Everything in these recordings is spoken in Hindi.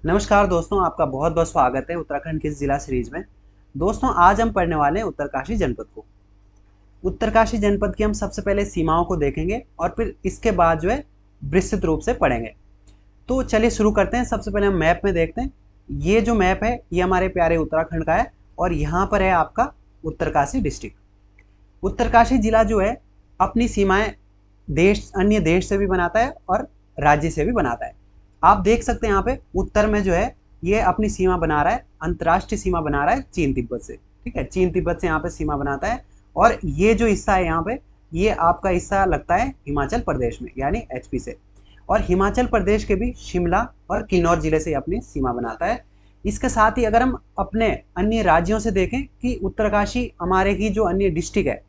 नमस्कार दोस्तों, आपका बहुत बहुत स्वागत है उत्तराखंड के इस जिला सीरीज में। दोस्तों, आज हम पढ़ने वाले हैं उत्तरकाशी जनपद को। उत्तरकाशी जनपद की हम सबसे पहले सीमाओं को देखेंगे और फिर इसके बाद जो है विस्तृत रूप से पढ़ेंगे। तो चलिए शुरू करते हैं। सबसे पहले हम मैप में देखते हैं। ये जो मैप है ये हमारे प्यारे उत्तराखंड का है और यहाँ पर है आपका उत्तरकाशी डिस्ट्रिक्ट। उत्तरकाशी जिला जो है अपनी सीमाएं अन्य देश से भी बनाता है और राज्य से भी बनाता है। आप देख सकते हैं यहाँ पे उत्तर में जो है ये अपनी सीमा बना रहा है, अंतर्राष्ट्रीय सीमा बना रहा है चीन तिब्बत से। ठीक है, चीन तिब्बत से यहाँ पे सीमा बनाता है। और ये जो हिस्सा है यहाँ पे, ये आपका हिस्सा लगता है हिमाचल प्रदेश में, यानी एचपी से। और हिमाचल प्रदेश के भी शिमला और किन्नौर जिले से अपनी सीमा बनाता है। इसके साथ ही अगर हम अपने अन्य राज्यों से देखें कि उत्तरकाशी हमारे की जो अन्य डिस्ट्रिक्ट है,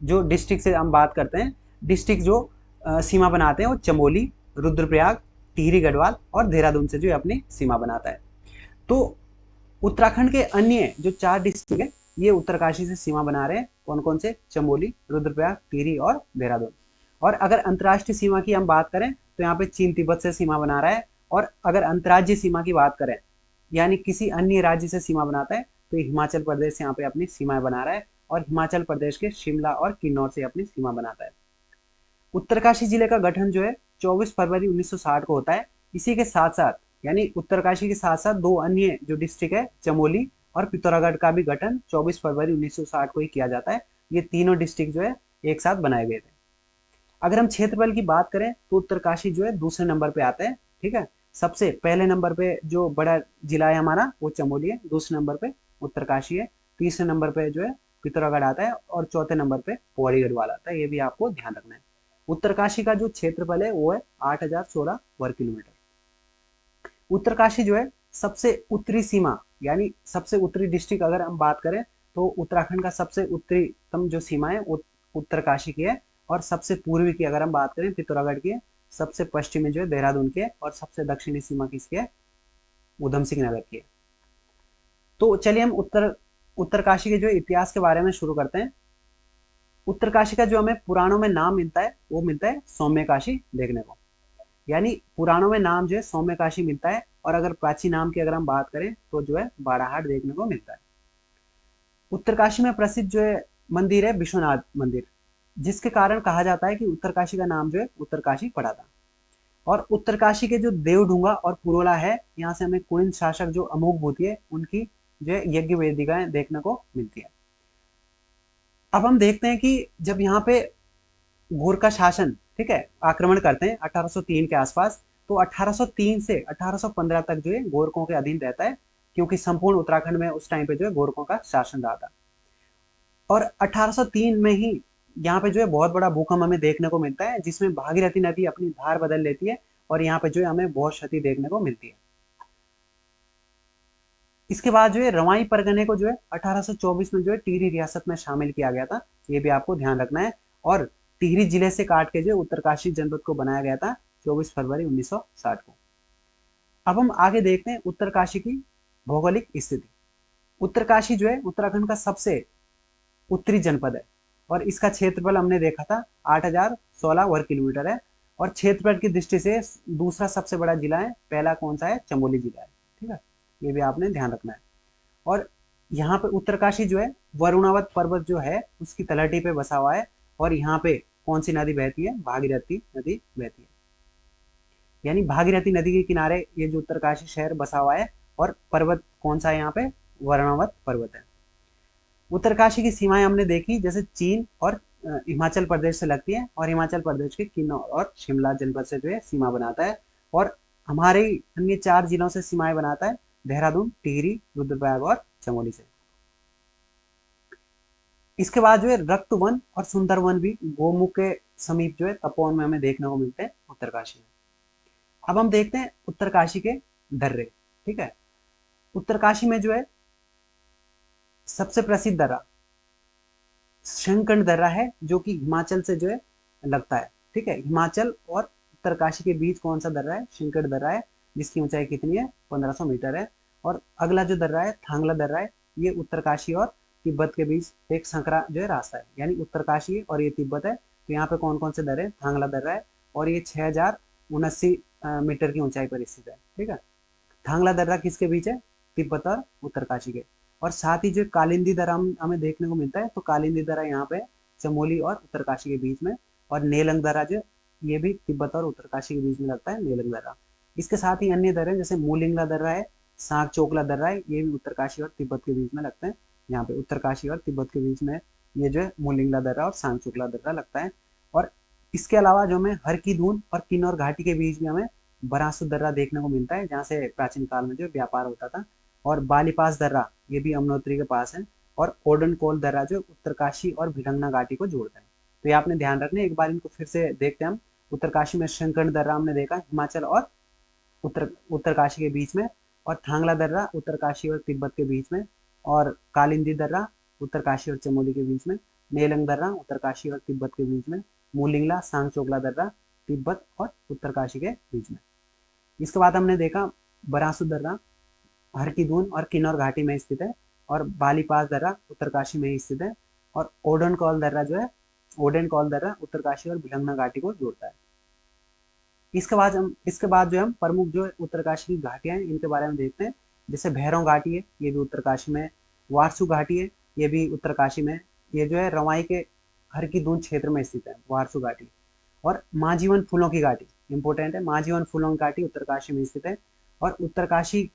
जो डिस्ट्रिक्ट से हम बात करते हैं, डिस्ट्रिक्ट जो सीमा बनाते हैं वो चमोली, रुद्रप्रयाग, टिहरी गढ़वाल और देहरादून से जो अपनी सीमा बनाता है। तो उत्तराखंड के अन्य जो 4 डिस्ट्रिक्ट है ये उत्तरकाशी से सीमा बना रहे हैं। कौन कौन से? चमोली, रुद्रप्रयाग, टिहरी और देहरादून। और अगर अंतर्राष्ट्रीय सीमा की हम बात करें तो यहाँ पे चीन तिब्बत से सीमा बना रहा है। और अगर अंतर्राज्यीय सीमा की बात करें, यानी किसी अन्य राज्य से सीमा बनाता है, तो हिमाचल प्रदेश यहाँ पे अपनी सीमाएं बना रहा है और हिमाचल प्रदेश के शिमला और किन्नौर से अपनी सीमा बनाता है। उत्तरकाशी जिले का गठन जो है 24 फरवरी 1960 को होता है। इसी के साथ साथ, यानी उत्तरकाशी के साथ साथ दो अन्य जो डिस्ट्रिक्ट है चमोली और पिथौरागढ़ का भी गठन 24 फरवरी 1960 को ही किया जाता है। ये तीनों डिस्ट्रिक्ट जो है एक साथ बनाए गए थे। अगर हम क्षेत्रफल की बात करें तो उत्तरकाशी जो है दूसरे नंबर पे आता है। ठीक है, सबसे पहले नंबर पे जो बड़ा जिला है हमारा वो चमोली है, दूसरे नंबर पे उत्तरकाशी है, तीसरे नंबर पे जो है पिथौरागढ़ आता है और चौथे नंबर पे पौड़ी गढ़वाल आता है। ये भी आपको ध्यान रखना है। उत्तरकाशी का जो क्षेत्रफल है वो है 8016 वर्ग किलोमीटर। उत्तरकाशी जो है सबसे उत्तरी सीमा, यानी सबसे उत्तरी डिस्ट्रिक्ट अगर हम बात करें तो उत्तराखंड का सबसे उत्तरीतम जो सीमा है उत्तरकाशी की है। और सबसे पूर्वी की अगर हम बात करें पिथौरागढ़ की है। सबसे पश्चिमी जो है देहरादून की है और सबसे दक्षिणी सीमा किसकी है? उधम सिंह नगर की है। तो चलिए हम उत्तरकाशी के जो इतिहास के बारे में शुरू करते हैं। उत्तरकाशी का जो हमें पुराणों में नाम मिलता है वो मिलता है सौम्यकाशी देखने को। यानी पुराणों में नाम जो है सौम्यकाशी मिलता है और अगर प्राचीन नाम की अगर हम बात करें तो जो है बाड़ाहाट देखने को मिलता है। उत्तरकाशी में प्रसिद्ध जो है मंदिर है विश्वनाथ मंदिर, जिसके कारण कहा जाता है कि उत्तरकाशी का नाम जो है उत्तरकाशी पड़ा था। और उत्तरकाशी के जो देवढूंगा और पुरोला है, यहाँ से हमें कुणिन शासक जो अमोघ भूति है उनकी जो है यज्ञ वेदिकाएं देखने को मिलती है। अब हम देखते हैं कि जब यहाँ पे गोरखा शासन, ठीक है, आक्रमण करते हैं 1803 के आसपास, तो 1803 से 1815 तक जो है गोरखों के अधीन रहता है, क्योंकि संपूर्ण उत्तराखंड में उस टाइम पे जो है गोरखों का शासन रहा था। और 1803 में ही यहाँ पे जो है बहुत बड़ा भूकंप हमें देखने को मिलता है, जिसमें भागीरथी नदी अपनी धार बदल लेती है और यहाँ पे जो है हमें बहुत क्षति देखने को मिलती है। इसके बाद जो है रवाई परगने को जो है 1824 में जो है टिहरी रियासत में शामिल किया गया था। ये भी आपको ध्यान रखना है। और टिहरी जिले से काट के जो है उत्तरकाशी जनपद को बनाया गया था 24 फरवरी 1960 को। अब हम आगे देखते हैं उत्तरकाशी की भौगोलिक स्थिति। उत्तरकाशी जो है उत्तराखंड का सबसे उत्तरी जनपद है और इसका क्षेत्रफल हमने देखा था 8016 वर्ग किलोमीटर है। और क्षेत्रफल की दृष्टि से दूसरा सबसे बड़ा जिला है, पहला कौन सा है? चमोली जिला है। ठीक है, ये भी आपने ध्यान रखना है। और यहाँ पे उत्तरकाशी जो है वरुणावत पर्वत जो है उसकी तलहटी पे बसा हुआ है। और यहाँ पे कौन सी नदी बहती है? भागीरथी नदी बहती है। यानी भागीरथी नदी के किनारे ये जो उत्तरकाशी शहर बसा हुआ है। और पर्वत कौन सा है यहाँ पे? वरुणावत पर्वत है। उत्तरकाशी की सीमाएं हमने देखी, जैसे चीन और हिमाचल प्रदेश से लगती है और हिमाचल प्रदेश के किन्नौर और शिमला जनपद से जो है सीमा बनाता है। और हमारे अन्य 4 जिलों से सीमाएं बनाता है, देहरादून, टिहरी, रुद्रप्रयाग और चमोली से। इसके बाद जो है रक्त वन और सुंदर वन भी गोमुख के समीप जो है तपोवन में हमें देखने को मिलते हैं उत्तरकाशी में। अब हम देखते हैं उत्तरकाशी के दर्रे। ठीक है, उत्तरकाशी में जो है सबसे प्रसिद्ध दर्रा शंकण दर्रा है, जो कि हिमाचल से जो है लगता है। ठीक है, हिमाचल और उत्तरकाशी के बीच कौन सा दर्रा है? शंकण दर्रा है, जिसकी ऊंचाई कितनी है? 1500 मीटर है। और अगला जो दर्रा है थांगला दर्रा है, ये उत्तरकाशी और तिब्बत के बीच एक संकरा जो है रास्ता है, यानी उत्तरकाशी और ये तिब्बत है। तो यहाँ पे कौन कौन से दर्रे? थांगला दर्रा है और ये 6079 मीटर की ऊंचाई पर स्थित है। ठीक है, थांगला दर्रा किसके बीच है? तिब्बत और उत्तरकाशी के। और साथ ही जो कालिंदी दर्रा हमें देखने को मिलता है, तो कालिंदी दर्रा यहाँ पे चमोली और उत्तरकाशी के बीच में। और नेलंग दर्रा जो ये भी तिब्बत और उत्तरकाशी के बीच में लगता है, नेलंग दर्रा। इसके साथ ही अन्य दर्रे जैसे मूलिंगला दर्रा है, सांक चोकला दर्रा है, ये भी उत्तरकाशी और तिब्बत के बीच में लगते हैं। यहाँ पे उत्तरकाशी और तिब्बत के बीच में ये जो है मूलिंगला दर्रा और सांक चोकला दर्रा लगता है। और इसके अलावा जो हमें हर की दून और किन्नौर घाटी के बीच में हमें बरासु दर्रा देखने को मिलता है, जहाँ से प्राचीन काल में जो व्यापार होता था। और बालीपास दर्रा ये भी यमुनोत्री के पास है। और ओडनकोल दर्रा जो उत्तरकाशी और भिडंगना घाटी को जोड़ता है। तो ये आपने ध्यान रखना है। एक बार इनको फिर से देखते हैं हम। उत्तरकाशी में शंकरण दर्रा हमने देखा, हिमाचल और उत्तरकाशी के बीच में। और थांगला दर्रा उत्तरकाशी और तिब्बत के बीच में। और कालिंदी दर्रा उत्तरकाशी और चमोली के बीच में। नेलंग दर्रा उत्तरकाशी और तिब्बत के बीच में। मूलिंगला सांगचोकला दर्रा तिब्बत और उत्तरकाशी के बीच में। इसके बाद हमने देखा बरासु दर्रा हर की दून और किन्नौर घाटी में स्थित है। और बालीपास दर्रा उत्तरकाशी में ही स्थित है। और ओडनकॉल दर्रा जो है, ओडेनकॉल दर्रा उत्तरकाशी और भिडंगना घाटी को जोड़ता है। इसके बाद जो हम प्रमुख जो उत्तरकाशी की घाटियां हैं इनके बारे में देखते हैं। जैसे भैरव घाटी है, ये भी उत्तरकाशी में। वारसू घाटी है, ये भी उत्तरकाशी में। ये जो है रवाई के हर की दून क्षेत्र में स्थित है वारसू घाटी। और महाजीवन फूलों की घाटी इंपोर्टेंट है, महाजीवन फूलों की घाटी उत्तरकाशी में स्थित है। और उत्तरकाशी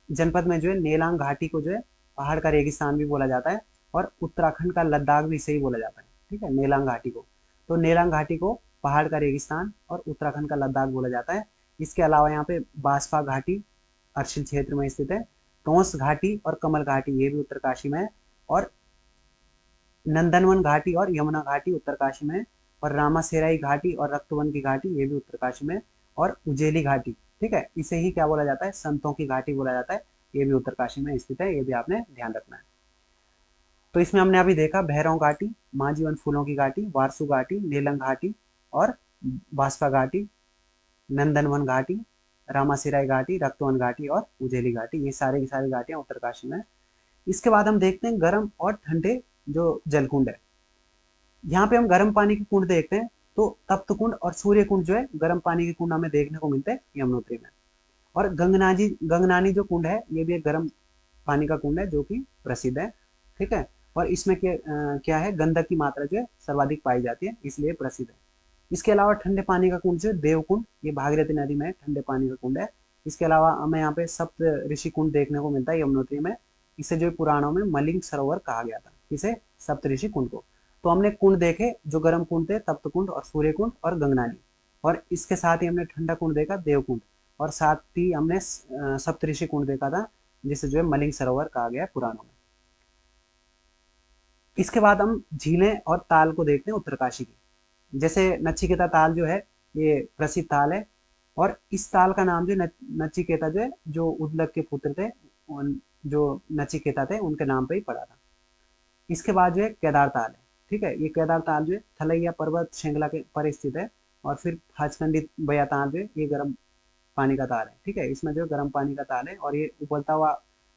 जनपद में जो है नेलांग घाटी को जो है पहाड़ का रेगिस्तान भी बोला जाता है। और उत्तराखंड का लद्दाख भी इसे ही बोला जाता है, ठीक है, नेलांग घाटी को। तो नेलांग घाटी को पहाड़ का रेगिस्तान और उत्तराखंड का लद्दाख बोला जाता है। इसके अलावा यहाँ पे बासपा घाटी अर्शिल क्षेत्र में स्थित है। टोंस घाटी और कमल घाटी ये भी उत्तरकाशी में है। और नंदनवन घाटी और यमुना घाटी उत्तरकाशी में। और रामासेराई घाटी और रक्तवन की घाटी ये भी उत्तरकाशी में। और उजेली घाटी, ठीक है, इसे ही क्या बोला जाता है? संतों की घाटी बोला जाता है। ये भी उत्तरकाशी में स्थित है, ये भी आपने ध्यान रखना है। तो इसमें हमने अभी देखा भैरव घाटी, महाजीवन फूलों की घाटी, वारसू घाटी, नेलंग घाटी और बासपा घाटी, नंदनवन घाटी, रामासिराई घाटी, रक्तवन घाटी और उजेली घाटी, ये सारे की सारी घाटियां उत्तरकाशी में। इसके बाद हम देखते हैं गर्म और ठंडे जो जलकुंड है। यहाँ पे हम गर्म पानी के कुंड देखते हैं। तो तप्त कुंड और सूर्य कुंड जो है गर्म पानी के कुंड हमें देखने को मिलते हैं यमुनोत्री में। और गंगनानी जो कुंड है ये भी एक गर्म पानी का कुंड है जो कि प्रसिद्ध है, ठीक है। और इसमें क्या है, गंधक की मात्रा जो है सर्वाधिक पाई जाती है, इसलिए प्रसिद्ध है। इसके अलावा ठंडे पानी का कुंड जो है देवकुंड, ये भागीरथी नदी में ठंडे पानी का कुंड है। इसके अलावा हमें यहाँ पे सप्त ऋषि कुंड देखने को मिलता है यमुनोत्री में। इसे जो पुराणों में मलिंग सरोवर कहा गया था, इसे सप्त ऋषि कुंड को। तो हमने कुंड देखे जो गर्म कुंड थे, तप्त कुंड और सूर्य कुंड और गंगनानी। और इसके साथ ही हमने ठंडा कुंड देखा देवकुंड। और साथ ही हमने सप्तऋषि कुंड देखा था जिसे जो है मलिंग सरोवर कहा गया है पुराणों में। इसके बाद हम झीलें और ताल को देखते हैं उत्तरकाशी की। जैसे नचिकेता ताल जो है ये प्रसिद्ध ताल है। और इस ताल का नाम जो नचिकेता जो है, जो उद्लक के पुत्र थे, जो नचिकेता थे उनके नाम पे ही पड़ा था। इसके बाद जो है केदार ताल है, ठीक है। ये केदार ताल जो है थलैया पर्वत श्रृंखला के पर स्थित है। और फिर भाजखंडी बया ताल जो है ये गर्म पानी का ताल है, ठीक है। इसमें जो गर्म पानी का ताल है और ये उबलता हुआ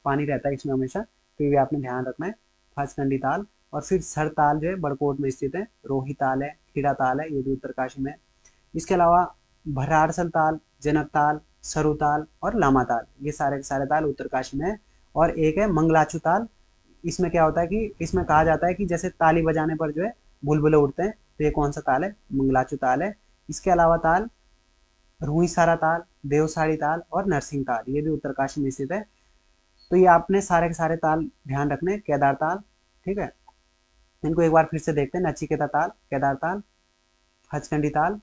पानी रहता है इसमें हमेशा, तो ये आपने ध्यान रखना है, भाजखंडी ताल। और फिर सर ताल जो है बड़कोट में स्थित है। रोही ताल है, खीरा ताल है, ये भी उत्तरकाशी में। इसके अलावा भरारसल ताल, जनक ताल, सरू ताल और लामा ताल, ये सारे के सारे ताल उत्तरकाशी में है। और एक है मंगलाचू ताल। इसमें क्या होता है कि इसमें कहा जाता है कि जैसे ताली बजाने पर जो है बुलबुले उठते हैं, तो ये कौन सा ताल है? मंगलाचू ताल है। इसके अलावा ताल रूही सारा ताल, देवसाड़ी ताल और नरसिंह ताल, ये भी उत्तरकाशी में स्थित है। तो ये आपने सारे के सारे ताल ध्यान रखने। केदार ताल, ठीक है, इनको एक बार फिर से देखते हैं। नचिकेता ताल, केदार ताल, हचकंडी ताल,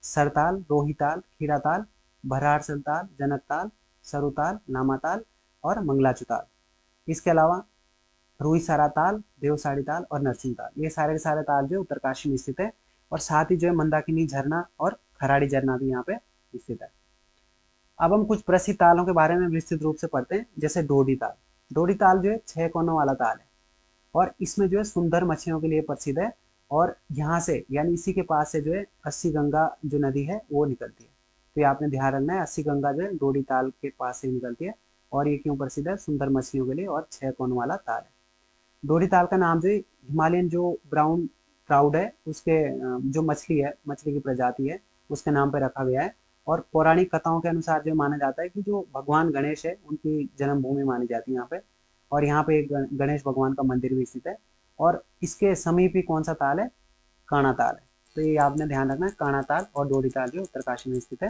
सरताल, रोही ताल, खीरा ताल, भरारसल ताल, जनक ताल, सरू ताल, लामा ताल और मंगलाचू ताल। इसके अलावा रूही सारा ताल, देवसाड़ी ताल और नरसिंह ताल, ये सारे के सारे ताल जो उत्तरकाशी में स्थित है। और साथ ही जो है मंदाकिनी झरना और खराड़ी झरना भी यहाँ पे स्थित है। अब हम कुछ प्रसिद्ध तालों के बारे में विस्तृत रूप से पढ़ते हैं। जैसे डोडी ताल। डोडी ताल जो है 6 कोनों वाला ताल है। और इसमें जो है सुंदर मछलियों के लिए प्रसिद्ध है। और यहाँ से यानी इसी के पास से जो है 80 गंगा जो नदी है वो निकलती है। तो ये आपने ध्यान रखना है, 80 गंगा जो है डोडी ताल के पास से निकलती है। और ये क्यों प्रसिद्ध है? सुंदर मछलियों के लिए और 6 कोनों वाला ताल है। डोडी ताल का नाम जो है हिमालयन जो ब्राउन ट्राउड है उसके जो मछली है, मछली की प्रजाति है, उसके नाम पे रखा गया है। और पौराणिक कथाओं के अनुसार जो माना जाता है कि जो भगवान गणेश है उनकी जन्मभूमि मानी जाती है यहाँ पे, और यहाँ पे एक गणेश भगवान का मंदिर भी स्थित है। और इसके समीप ही कौन सा ताल है, काणा ताल है। तो ये आपने ध्यान रखना है, काणा ताल और डोडी ताल जो उत्तरकाशी में स्थित है।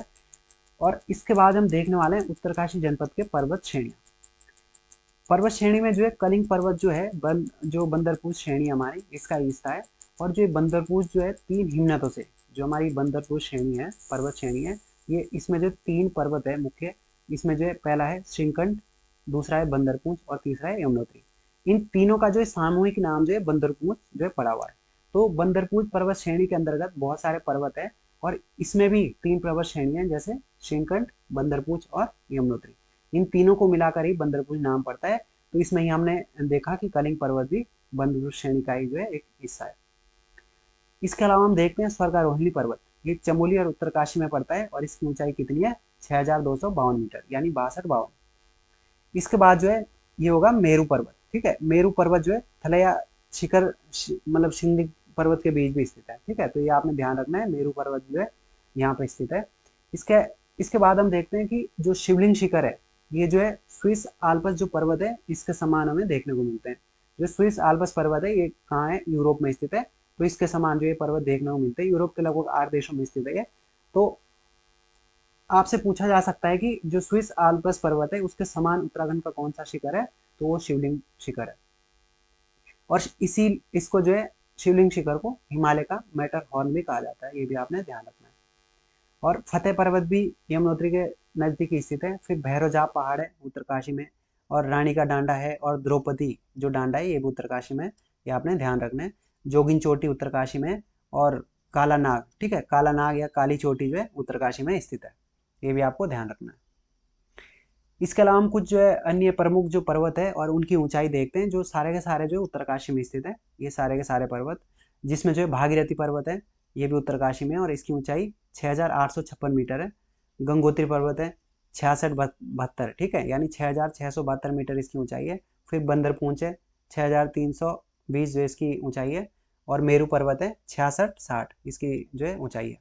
और इसके बाद हम देखने वाले हैं उत्तरकाशी जनपद के पर्वत श्रेणियाँ। पर्वत श्रेणी में जो है कलिंग पर्वत जो है जो बंदरपूछ श्रेणी हमारी इसका हिस्सा है। और जो बंदरपूछ जो है 3 हिमनदों से, जो हमारी बंदरपूछ श्रेणी है, पर्वत श्रेणी है, ये इसमें जो 3 पर्वत है मुख्य, इसमें जो है पहला है श्रीकंठ, दूसरा है बंदरपूछ और तीसरा है यमुनोत्री। इन तीनों का जो सामूहिक नाम जो है बंदरपूछ जो है पड़ा हुआ है। तो बंदरपूछ पर्वत श्रेणी के अंतर्गत बहुत सारे पर्वत है, और इसमें भी 3 पर्वत श्रेणियां जैसे श्रीकंठ, बंदरपूछ और यमुनोत्री। इन तीनों को मिलाकर ही बंदरपूछ नाम पड़ता है। तो इसमें ही हमने देखा कि कलिंग पर्वत भी बंदरपूछ श्रेणी का ही जो है एक हिस्सा है। इसके अलावा हम देखते हैं स्वर्गारोहिणी पर्वत। ये चमोली और उत्तरकाशी में पड़ता है और इसकी ऊंचाई कितनी है, 6252 मीटर, यानी 6252। इसके बाद जो है ये होगा मेरू पर्वत। ठीक है, मेरू पर्वत जो है थलैया शिखर मतलब शिंगलिंग पर्वत के बीच भी स्थित है। ठीक है, तो ये आपने ध्यान रखना है, मेरू पर्वत जो है यहाँ पे स्थित है। इसके बाद हम देखते हैं कि जो शिवलिंग शिखर है, ये जो है स्विस आल्प्स जो पर्वत है इसके समान हमें देखने को मिलते हैं। जो स्विस आल्प्स पर्वत है ये कहाँ है, यूरोप में स्थित है। तो इसके समान जो ये पर्वत देखने को मिलते हैं, यूरोप के लगभग 8 देशों में स्थित है। तो आपसे पूछा जा सकता है कि जो स्विस आल्प्स पर्वत है उसके समान उत्तराखंड का कौन सा शिखर है, तो वो शिवलिंग शिखर है। और इसको जो है शिवलिंग शिखर को हिमालय का मैटर हॉर्न भी कहा जाता है, ये भी आपने ध्यान रखना है। और फतेह पर्वत भी यमुनोत्री के नजदीक स्थित है। फिर भैरवजाप पहाड़ है उत्तरकाशी में, और रानी का डांडा है, और द्रौपदी जो डांडा है ये भी उत्तरकाशी में, ये आपने ध्यान रखना है। जोगिन चोटी उत्तरकाशी में, और काला नाग, ठीक है, काला नाग या काली चोटी जो है उत्तरकाशी में स्थित है, ये भी आपको ध्यान रखना है। इसके अलावा हम कुछ जो है अन्य प्रमुख जो पर्वत है और उनकी ऊंचाई देखते हैं, जो सारे के सारे जो उत्तरकाशी में स्थित है। ये सारे के सारे पर्वत, जिसमें जो है भागीरथी पर्वत है, ये भी उत्तरकाशी में है और इसकी ऊंचाई 6856 मीटर है। गंगोत्री पर्वत है 6672, ठीक है, यानी 6672 मीटर इसकी ऊंचाई है। फिर बंदरपूंछ है 6320 जो इसकी ऊंचाई है। और मेरू पर्वत है 6660 इसकी जो है ऊंचाई है।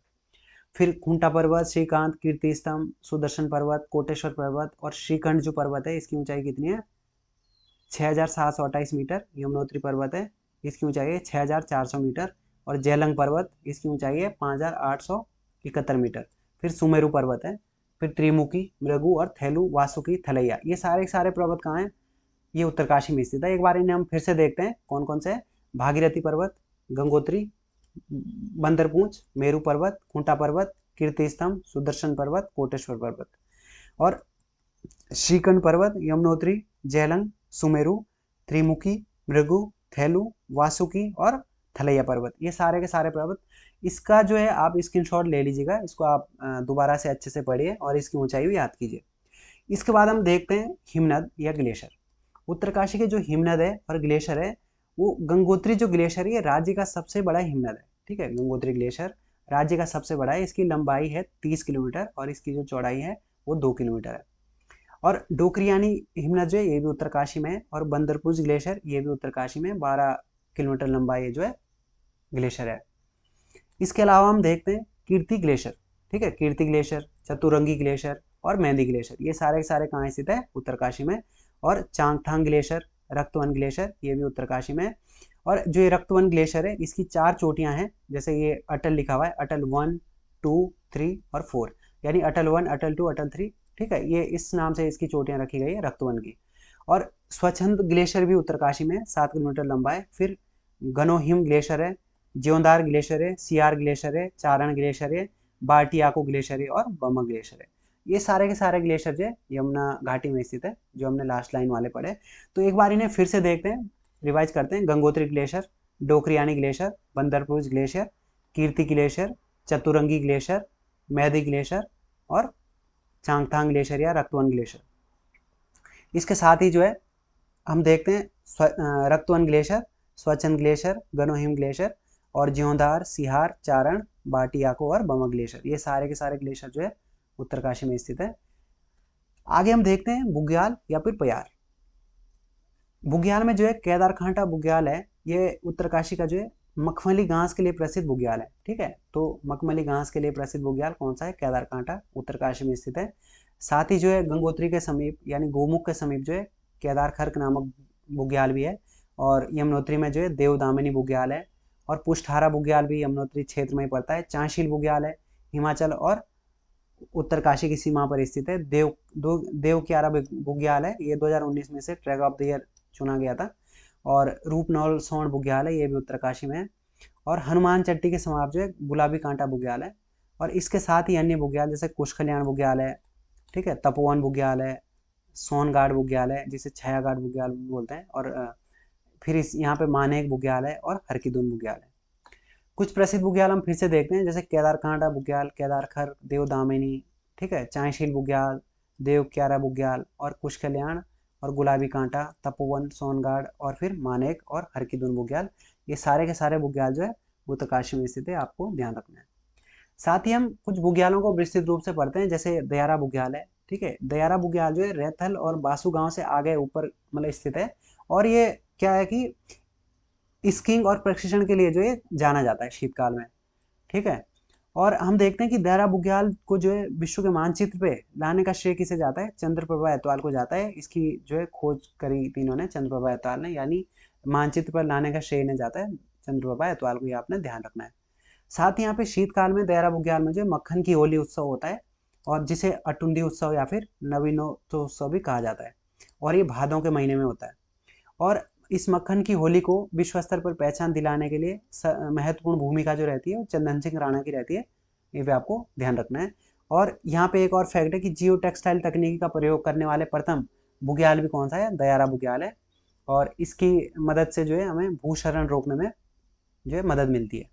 फिर खूंटा पर्वत, श्रीकांत, कीर्ति स्तंभ, सुदर्शन पर्वत, कोटेश्वर पर्वत और श्रीखंड जो पर्वत है इसकी ऊंचाई कितनी है, 6728 मीटर। यमुनोत्री पर्वत है, इसकी ऊंचाई है 6400 मीटर। और जेलंग पर्वत, इसकी ऊंचाई है 5871 मीटर। फिर सुमेरु पर्वत है। फिर त्रिमुखी, मृगु और थैलू, वासुकी, थलैया, ये सारे सारे पर्वत कहाँ हैं, ये उत्तरकाशी में स्थित है। एक बार इन्हें हम फिर से देखते हैं कौन कौन से है। भागीरथी पर्वत, गंगोत्री, बंदरपूंछ, मेरू पर्वत, खूंटा पर्वत, कीर्ति स्तंभ, सुदर्शन पर्वत, कोटेश्वर पर्वत। और श्रीखंड पर्वत, यमुनोत्री, जेलंग, सुमेरु, त्रिमुखी, मृगु, थैलू, वासुकी और थलैया पर्वत, ये सारे के सारे पर्वत। इसका जो है आप स्क्रीनशॉट ले लीजिएगा, इसको आप दोबारा से अच्छे से पढ़िए और इसकी ऊंचाई भी याद कीजिए। इसके बाद हम देखते हैं हिमनद या ग्लेशियर। उत्तरकाशी के जो हिमनद है और ग्लेशियर है, वो गंगोत्री जो ग्लेशियर है ये राज्य का सबसे बड़ा हिमनद है। ठीक है, गंगोत्री ग्लेशियर राज्य का सबसे बड़ा है। इसकी लंबाई है 30 किलोमीटर और इसकी जो चौड़ाई है वो 2 किलोमीटर है। और डोकरियानी हिमनद जो है ये भी उत्तरकाशी में है। और बंदरपूछ ग्लेशियर ये भी उत्तरकाशी में 12 किलोमीटर लंबाई जो है ग्लेशियर है। इसके अलावा हम देखते हैं कीर्ति ग्लेशियर। ठीक है, कीर्ति ग्लेशियर, चतुरंगी ग्लेशियर और मेहंदी ग्लेशियर, ये सारे के सारे कहाँ स्थित है, उत्तरकाशी में। और चांगथांग ग्लेशियर, रक्तवन ग्लेशियर, ये भी उत्तरकाशी में। और जो ये रक्तवन ग्लेशियर है इसकी 4 चोटियां हैं, जैसे ये अटल लिखा हुआ है, अटल 1, 2, 3 और 4, यानी अटल 1, अटल 2, अटल 3। ठीक है, ये इस नाम से इसकी चोटियां रखी गई है रक्तवन की। और स्वच्छंद ग्लेशियर भी उत्तरकाशी में 7 किलोमीटर लंबा है। फिर गनोहिम ग्लेशियर है, ज्योंदार ग्लेशियर है, सियार ग्लेशियर है, चारण ग्लेशियर है, बाटियाको ग्लेशियर है और बमक ग्लेशियर है। ये सारे के सारे ग्लेशियर जो है यमुना घाटी में स्थित है, जो हमने लास्ट लाइन वाले पढ़े। तो एक बार इन्हें फिर से देखते हैं, रिवाइज करते हैं। Gangotri glacier, Dokriani glacier, Bandarpunch glacier, Kirti glacier, Chaturangi glacier, Mehdi glacier और चांगथांग ग्लेशियर या रक्तवन ग्लेशियर। इसके साथ ही जो है हम देखते हैं रक्तवन ग्लेशियर, स्वच्छंद ग्लेशियर, गनोहिम ग्लेशियर और ज्योंदार, सिहार, चारण, बाटियाको और बमक ग्लेशियर, ये सारे के सारे ग्लेशियर जो है उत्तरकाशी में स्थित है। आगे हम देखते हैं बुग्याल या फिर पयार। बुग्याल में जो है केदारकांठा बुग्याल है, ये उत्तरकाशी का जो है मखमली घास के लिए प्रसिद्ध बुग्याल है। ठीक है, तो मखमली घास के लिए प्रसिद्ध बुग्याल कौन सा है? केदारकांटा, उत्तरकाशी में स्थित है। साथ ही जो है गंगोत्री के समीप यानी गोमुख के समीप जो है केदार खर्क नामक बुग्याल भी है। और यमुनोत्री में जो है देवदामिनी बुग्याल है। और पुष्ठारा बुग्याल भी यमुनोत्री क्षेत्र में ही पड़ता है। चांशील बुग्याल है, हिमाचल और उत्तरकाशी की सीमा पर स्थित है। देवक्यारा बुग्याल है, ये 2019 में से ट्रैक ऑफ द ईयर चुना गया था। और रूपनौल सोंड बुग्याल है, ये भी उत्तरकाशी में है। और हनुमान चट्टी के समाप जो है गुलाबी कांटा बुग्याल है। और इसके साथ ही अन्य बुग्याल जैसे कुशकल्याण बुग्याल है, ठीक है, तपोवन बुग्याल है, सोनगाड़ बुग्याल है जिसे छयागाड़ बुग्याल भी बोलते हैं। और फिर इस यहाँ पे मानेक बुग्याल है और हरकीदुन बुग्याल है। कुछ प्रसिद्ध बुग्याल हम फिर से देखते हैं, जैसे केदारकांटा बुग्याल, केदारखर, देवदामिनी, ठीक है, चांशील बुग्याल, देवक्यारा बुग्याल और कुशकल्याण और गुलाबी कांटा, तपोवन, सोनगाड़ और फिर मानेक और हरकीदुन बुग्याल। ये सारे के सारे बुग्याल जो है उत्तरकाशी में स्थित है, आपको ध्यान रखना है। साथ ही हम कुछ बुग्यालों को विस्तृत रूप से पढ़ते हैं, जैसे दयारा बुग्याल है। ठीक है, दयारा बुग्याल जो है रैथल और बासु गांव से आगे ऊपर मतलब स्थित है। और ये क्या है कि स्कीइंग और प्रशिक्षण के लिए जो है जाना जाता है शीतकाल में। ठीक है, और हम देखते हैं कि दयारा बुग्याल को जो है विश्व के मानचित्र पे लाने का श्रेय किसे जाता है? चंद्रप्रभा एतवाल को जाता है। इसकी जो है खोज करी थी इन्होंने, चंद्रप्रभा एतवाल ने, यानी मानचित्र पर लाने का श्रेय इन्हें जाता है चंद्रप्रभा एतवाल को, ये आपने ध्यान रखना है। साथ ही यहाँ पे शीतकाल में दयारा बुग्याल में जो मक्खन की होली उत्सव होता है, और जिसे अटुंडी उत्सव या फिर नवीनोत्सव भी कहा जाता है। और ये भादों के महीने में होता है। और इस मक्खन की होली को विश्व स्तर पर पहचान दिलाने के लिए महत्वपूर्ण भूमिका जो रहती है वो चंदन सिंह राणा की रहती है, ये भी आपको ध्यान रखना है। और यहाँ पे एक और फैक्ट है कि जियो टेक्सटाइल तकनीकी का प्रयोग करने वाले प्रथम बुग्याल भी कौन सा है? दयारा बुग्याल है। और इसकी मदद से जो है हमें भूशरण रोकने में जो है मदद मिलती है।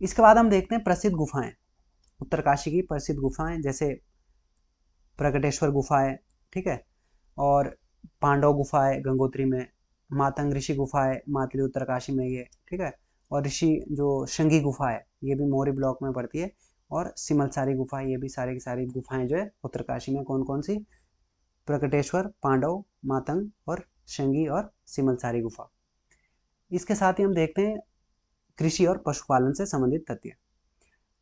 इसके बाद हम देखते हैं प्रसिद्ध गुफाएं, उत्तरकाशी की प्रसिद्ध गुफाएं, जैसे प्रकटेश्वर गुफा है, ठीक है, और पांडव गुफा है गंगोत्री में, मातंग ऋषि गुफा है मातली उत्तरकाशी में ये, ठीक है, और ऋषि जो शंगी गुफा है ये भी मोरी ब्लॉक में पड़ती है। और सिमलसारी गुफा, ये भी सारी की सारी गुफाएं जो है उत्तरकाशी में कौन कौन सी? प्रकटेश्वर, पांडव, मातंग और शंगी और सिमलसारी गुफा। इसके साथ ही हम देखते हैं कृषि और पशुपालन से संबंधित तथ्य।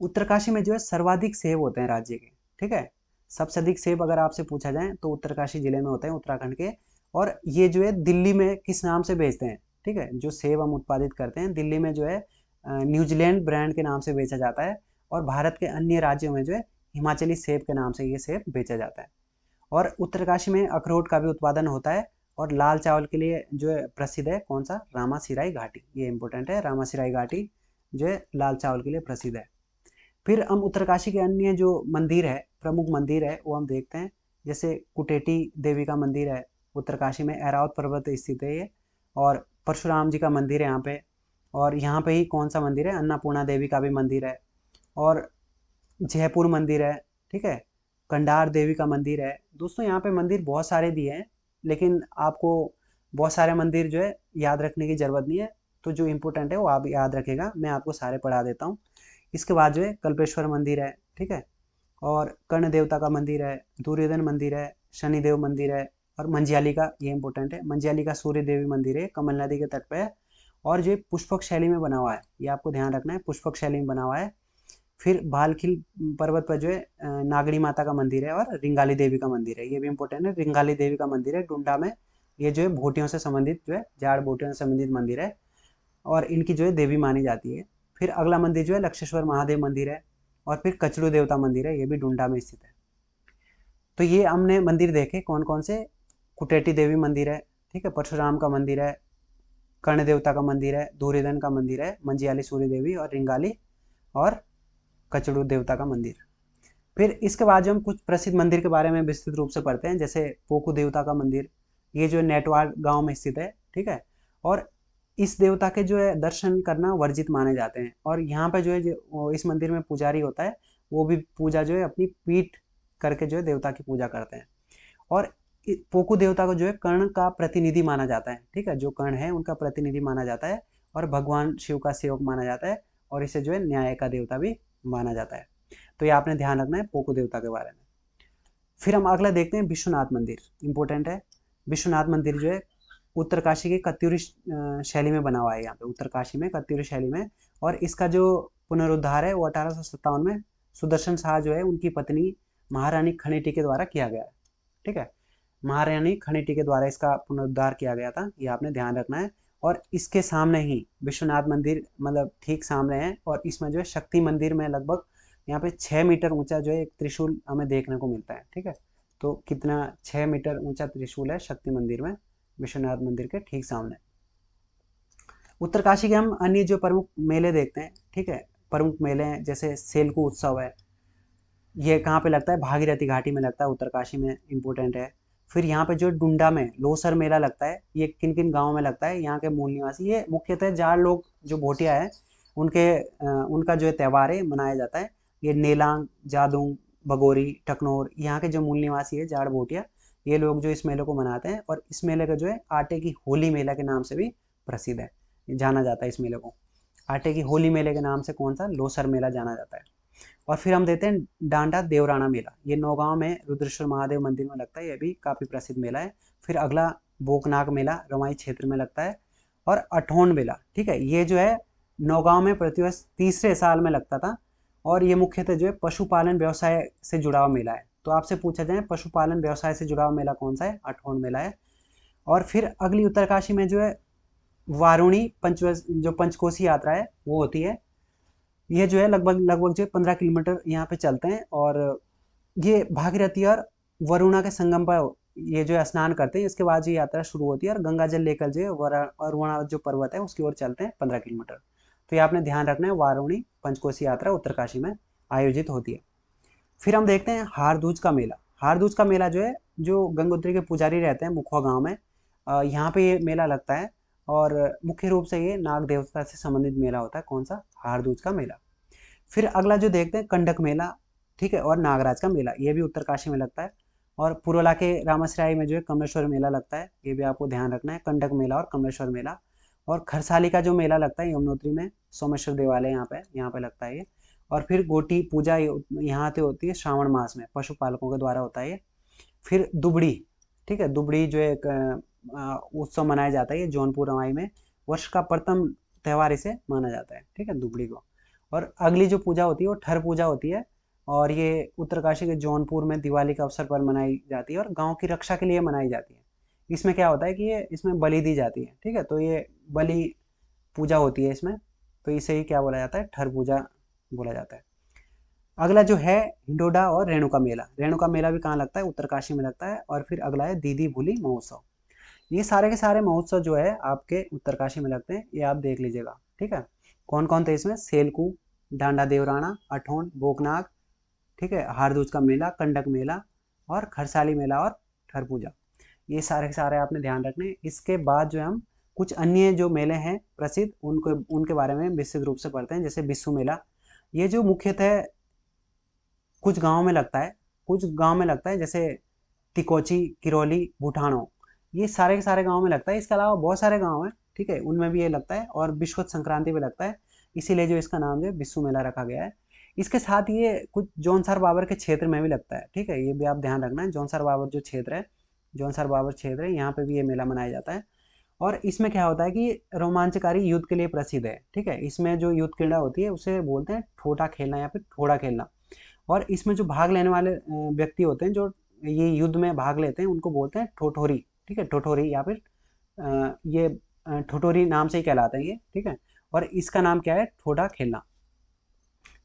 उत्तरकाशी में जो है सर्वाधिक सेब होते हैं राज्य के। ठीक है, सबसे अधिक सेब अगर आपसे पूछा जाए तो उत्तरकाशी जिले में होते हैं, उत्तराखंड के। और ये जो है दिल्ली में किस नाम से बेचते हैं? ठीक है, जो सेब हम उत्पादित करते हैं दिल्ली में जो है न्यूजीलैंड ब्रांड के नाम से बेचा जाता है। और भारत के अन्य राज्यों में जो है हिमाचली सेब के नाम से ये सेब बेचा जाता है। और उत्तरकाशी में अखरोट का भी उत्पादन होता है। और लाल चावल के लिए जो है प्रसिद्ध है कौन सा? रामासिराई घाटी, ये इंपॉर्टेंट है, रामासिराई घाटी जो है लाल चावल के लिए प्रसिद्ध है। फिर हम उत्तरकाशी के अन्य जो मंदिर है, प्रमुख मंदिर है, वो हम देखते हैं, जैसे कुटेटी देवी का मंदिर है उत्तरकाशी में, ऐरावत पर्वत स्थित है ये। और परशुराम जी का मंदिर है यहाँ पे। और यहाँ पे ही कौन सा मंदिर है? अन्नपूर्णा देवी का भी मंदिर है। और जयपुर मंदिर है, ठीक है, कंडार देवी का मंदिर है। दोस्तों यहाँ पे मंदिर बहुत सारे दिए हैं, लेकिन आपको बहुत सारे मंदिर जो है याद रखने की ज़रूरत नहीं है, तो जो इम्पोर्टेंट है वो आप याद रखेगा, मैं आपको सारे पढ़ा देता हूँ। इसके बाद जो है कल्पेश्वर मंदिर है, ठीक है, और कर्ण देवता का मंदिर है, दुर्योधन मंदिर है, शनिदेव मंदिर है, और मंजियाली का, ये इंपॉर्टेंट है, मंजियाली का सूर्य देवी मंदिर है, कमल नदी के तट पे है। और जो पुष्पक शैली में बना हुआ है, ये आपको ध्यान रखना है, पुष्पक शैली में बना हुआ है। फिर भालखिल पर्वत पर जो है नागड़ी माता का मंदिर है और रिंगाली देवी का मंदिर है, ये भी इंपॉर्टेंट है, रिंगाली देवी का मंदिर है डुंडा में। ये जो है भोटियों से संबंधित जो है जाड़ भोटियों से संबंधित मंदिर है, और इनकी जो है देवी मानी जाती है। फिर अगला मंदिर जो है लक्षेश्वर महादेव मंदिर है। और फिर कचड़ू देवता मंदिर है, ये भी डुंडा में स्थित है। तो ये हमने मंदिर देखे कौन कौन से? कुटेटी देवी मंदिर है, ठीक है, परशुराम का मंदिर है, कर्ण देवता का मंदिर है, दुर्योधन का मंदिर है, मंजियाली सूर्य देवी और रिंगाली और कचड़ू देवता का मंदिर। फिर इसके बाद जो हम कुछ प्रसिद्ध मंदिर के बारे में विस्तृत रूप से पढ़ते हैं, जैसे पोकू देवता का मंदिर, ये जो नेटवाड़ गांव में स्थित है, ठीक है। और इस देवता के जो है दर्शन करना वर्जित माने जाते हैं। और यहाँ पे जो है जो इस मंदिर में पुजारी होता है, वो भी पूजा जो है अपनी पीठ करके जो है देवता की पूजा करते हैं। और पोकू देवता को जो है कर्ण का प्रतिनिधि माना जाता है, ठीक है, जो कर्ण है उनका प्रतिनिधि माना जाता है, और भगवान शिव का सेवक माना जाता है, और इसे जो है न्याय का देवता भी माना जाता है। तो ये आपने ध्यान रखना है पोकू देवता के बारे में। फिर हम अगला देखते हैं विश्वनाथ मंदिर, इंपॉर्टेंट है। विश्वनाथ मंदिर जो है उत्तरकाशी की कत्यूरी शैली में बना हुआ है। यहाँ पे उत्तरकाशी में कत्यूरी शैली में, और इसका जो पुनरुद्धार है वो 1857 में सुदर्शन शाह जो है उनकी पत्नी महारानी खनीटी के द्वारा किया गया है। ठीक है, महारानी खनीटी के द्वारा इसका पुनरुद्धार किया गया था, ये आपने ध्यान रखना है। और इसके सामने ही विश्वनाथ मंदिर मतलब ठीक सामने है, और इसमें जो है शक्ति मंदिर में लगभग यहाँ पे 6 मीटर ऊंचा जो है एक त्रिशूल हमें देखने को मिलता है। ठीक है, तो कितना 6 मीटर ऊंचा त्रिशूल है शक्ति मंदिर में, विश्वनाथ मंदिर के ठीक सामने। उत्तरकाशी के हम अन्य जो प्रमुख मेले देखते हैं, ठीक है, प्रमुख मेले हैं जैसे सेलकू उत्सव है, ये कहाँ पे लगता है, भागीरथी घाटी में लगता है, उत्तरकाशी में इम्पोर्टेंट है। फिर यहाँ पे जो डुंडा में लोसर मेला लगता है, ये किन किन गाँव में लगता है, यहाँ के मूल निवासी, ये मुख्यतः जाट लोग जो भोटिया है उनका जो है त्यौहार है मनाया जाता है। ये नेलांग, जादूंग, बगोरी, टकनौर, यहाँ के जो मूल निवासी है जाट भोटिया, ये लोग जो इस मेले को मनाते हैं। और इस मेले का जो है आटे की होली मेला के नाम से भी प्रसिद्ध है, जाना जाता है इस मेले को। आटे की होली मेले के नाम से कौन सा, लोसर मेला जाना जाता है। और फिर हम देते हैं डांडा देवराना मेला, ये नौगांव में रुद्रेश्वर महादेव मंदिर में लगता है, ये भी काफ़ी प्रसिद्ध मेला है। फिर अगला बोकनाक मेला रवाई क्षेत्र में लगता है। और अठौन मेला, ठीक है, ये जो है नौगांव में प्रतिवर्ष तीसरे साल में लगता था, और ये मुख्यतः जो है पशुपालन व्यवसाय से जुड़ा हुआ मेला है। तो आपसे पूछा जाए पशुपालन व्यवसाय से जुड़ा हुआ मेला कौन सा है, अठौन मेला है। और फिर अगली उत्तरकाशी में जो है वारुणी जो पंचकोशी यात्रा है वो होती है। ये जो है लगभग जो 15 किलोमीटर यहाँ पे चलते हैं, और ये भागीरथी और वरुणा के संगम पर ये जो स्नान करते हैं, इसके बाद ये यात्रा शुरू होती है, और गंगा जल लेकर जो है वरुणा जो पर्वत है उसकी ओर चलते हैं 15 किलोमीटर। तो ये आपने ध्यान रखना है, वारुणी पंचकोशी यात्रा उत्तरकाशी में आयोजित होती है। फिर हम देखते हैं हारदूज का मेला। हारदूज का मेला जो है, जो गंगोत्री के पुजारी रहते हैं मुखवा गाँव में, यहाँ पे ये मेला लगता है, और मुख्य रूप से ये नाग देवता से संबंधित मेला होता है। कौन सा, हारदूज का मेला। फिर अगला जो देखते हैं कंडक मेला, ठीक है, और नागराज का मेला, ये भी उत्तरकाशी में लगता है। और पुरोला के रामसराय में जो है कमलेश्वर मेला लगता है, ये भी आपको ध्यान रखना है, कंडक मेला और कमलेश्वर मेला। और खरसाली का जो मेला लगता है यमुनोत्री में, सोमेश्वर देवालय यहाँ पे लगता है ये। और फिर गोटी पूजा यहाँ पे होती है श्रावण मास में, पशुपालकों के द्वारा होता है ये। फिर दुबड़ी, ठीक है, दुबड़ी जो एक उत्सव मनाया जाता है, ये जौनपुर रवाई में वर्ष का प्रथम त्यौहार इसे माना जाता है, ठीक है, दुबड़ी को। और अगली जो पूजा होती है वो ठर पूजा होती है, और ये उत्तरकाशी के जौनपुर में दिवाली के अवसर पर मनाई जाती है, और गांव की रक्षा के लिए मनाई जाती है। इसमें क्या होता है कि ये इसमें बलि दी जाती है, ठीक है, तो ये बलि पूजा होती है इसमें, तो इसे ही क्या बोला जाता है, ठर पूजा बोला जाता है। अगला जो है हिंडोडा और रेणुका मेला। रेणुका मेला भी कहाँ लगता है, उत्तरकाशी में लगता है। और फिर अगला है दीदी भूली महोत्सव। ये सारे के सारे महोत्सव जो है आपके उत्तरकाशी में लगते हैं, ये आप देख लीजिएगा, ठीक है। कौन कौन थे इसमें, सेलकू, डांडा देवराना, अठौन, बोकनाग, ठीक है, हारदूज का मेला, कंडक मेला, और खरसाली मेला, और ठर पूजा, ये सारे के सारे आपने ध्यान रखने। इसके बाद जो हम कुछ अन्य जो मेले हैं प्रसिद्ध उनके बारे में विस्तृत रूप से पढ़ते हैं। जैसे बिस्सू मेला, ये जो मुख्यतः कुछ गाँव में लगता है, जैसे तिकोची, किरोली, भूटानो, ये सारे के सारे गाँव में लगता है। इसके अलावा बहुत सारे गाँव हैं, ठीक है, उनमें भी ये लगता है, और विश्वत संक्रांति में लगता है, इसीलिए जो इसका नाम जो है बिस्सू मेला रखा गया है। इसके साथ ये कुछ जौनसार बाबर के क्षेत्र में भी लगता है, ठीक है, ये भी आप ध्यान रखना है। जौनसार बाबर जो क्षेत्र है, जौनसार बाबर क्षेत्र है, यहाँ पे भी ये मेला मनाया जाता है। और इसमें क्या होता है कि रोमांचकारी युद्ध के लिए प्रसिद्ध है, ठीक है, इसमें जो युद्ध क्रीड़ा होती है उसे बोलते हैं ठोटा खेलना या फिर ठोड़ा खेलना। और इसमें जो भाग लेने वाले व्यक्ति होते हैं, जो ये युद्ध में भाग लेते हैं, उनको बोलते हैं ठोठोरी, ठीक है, ठोठोरी, या फिर ये ठोठोरी नाम से ही कहलाते हैं ये, ठीक है। और इसका नाम क्या है, ठोड़ा खेलना।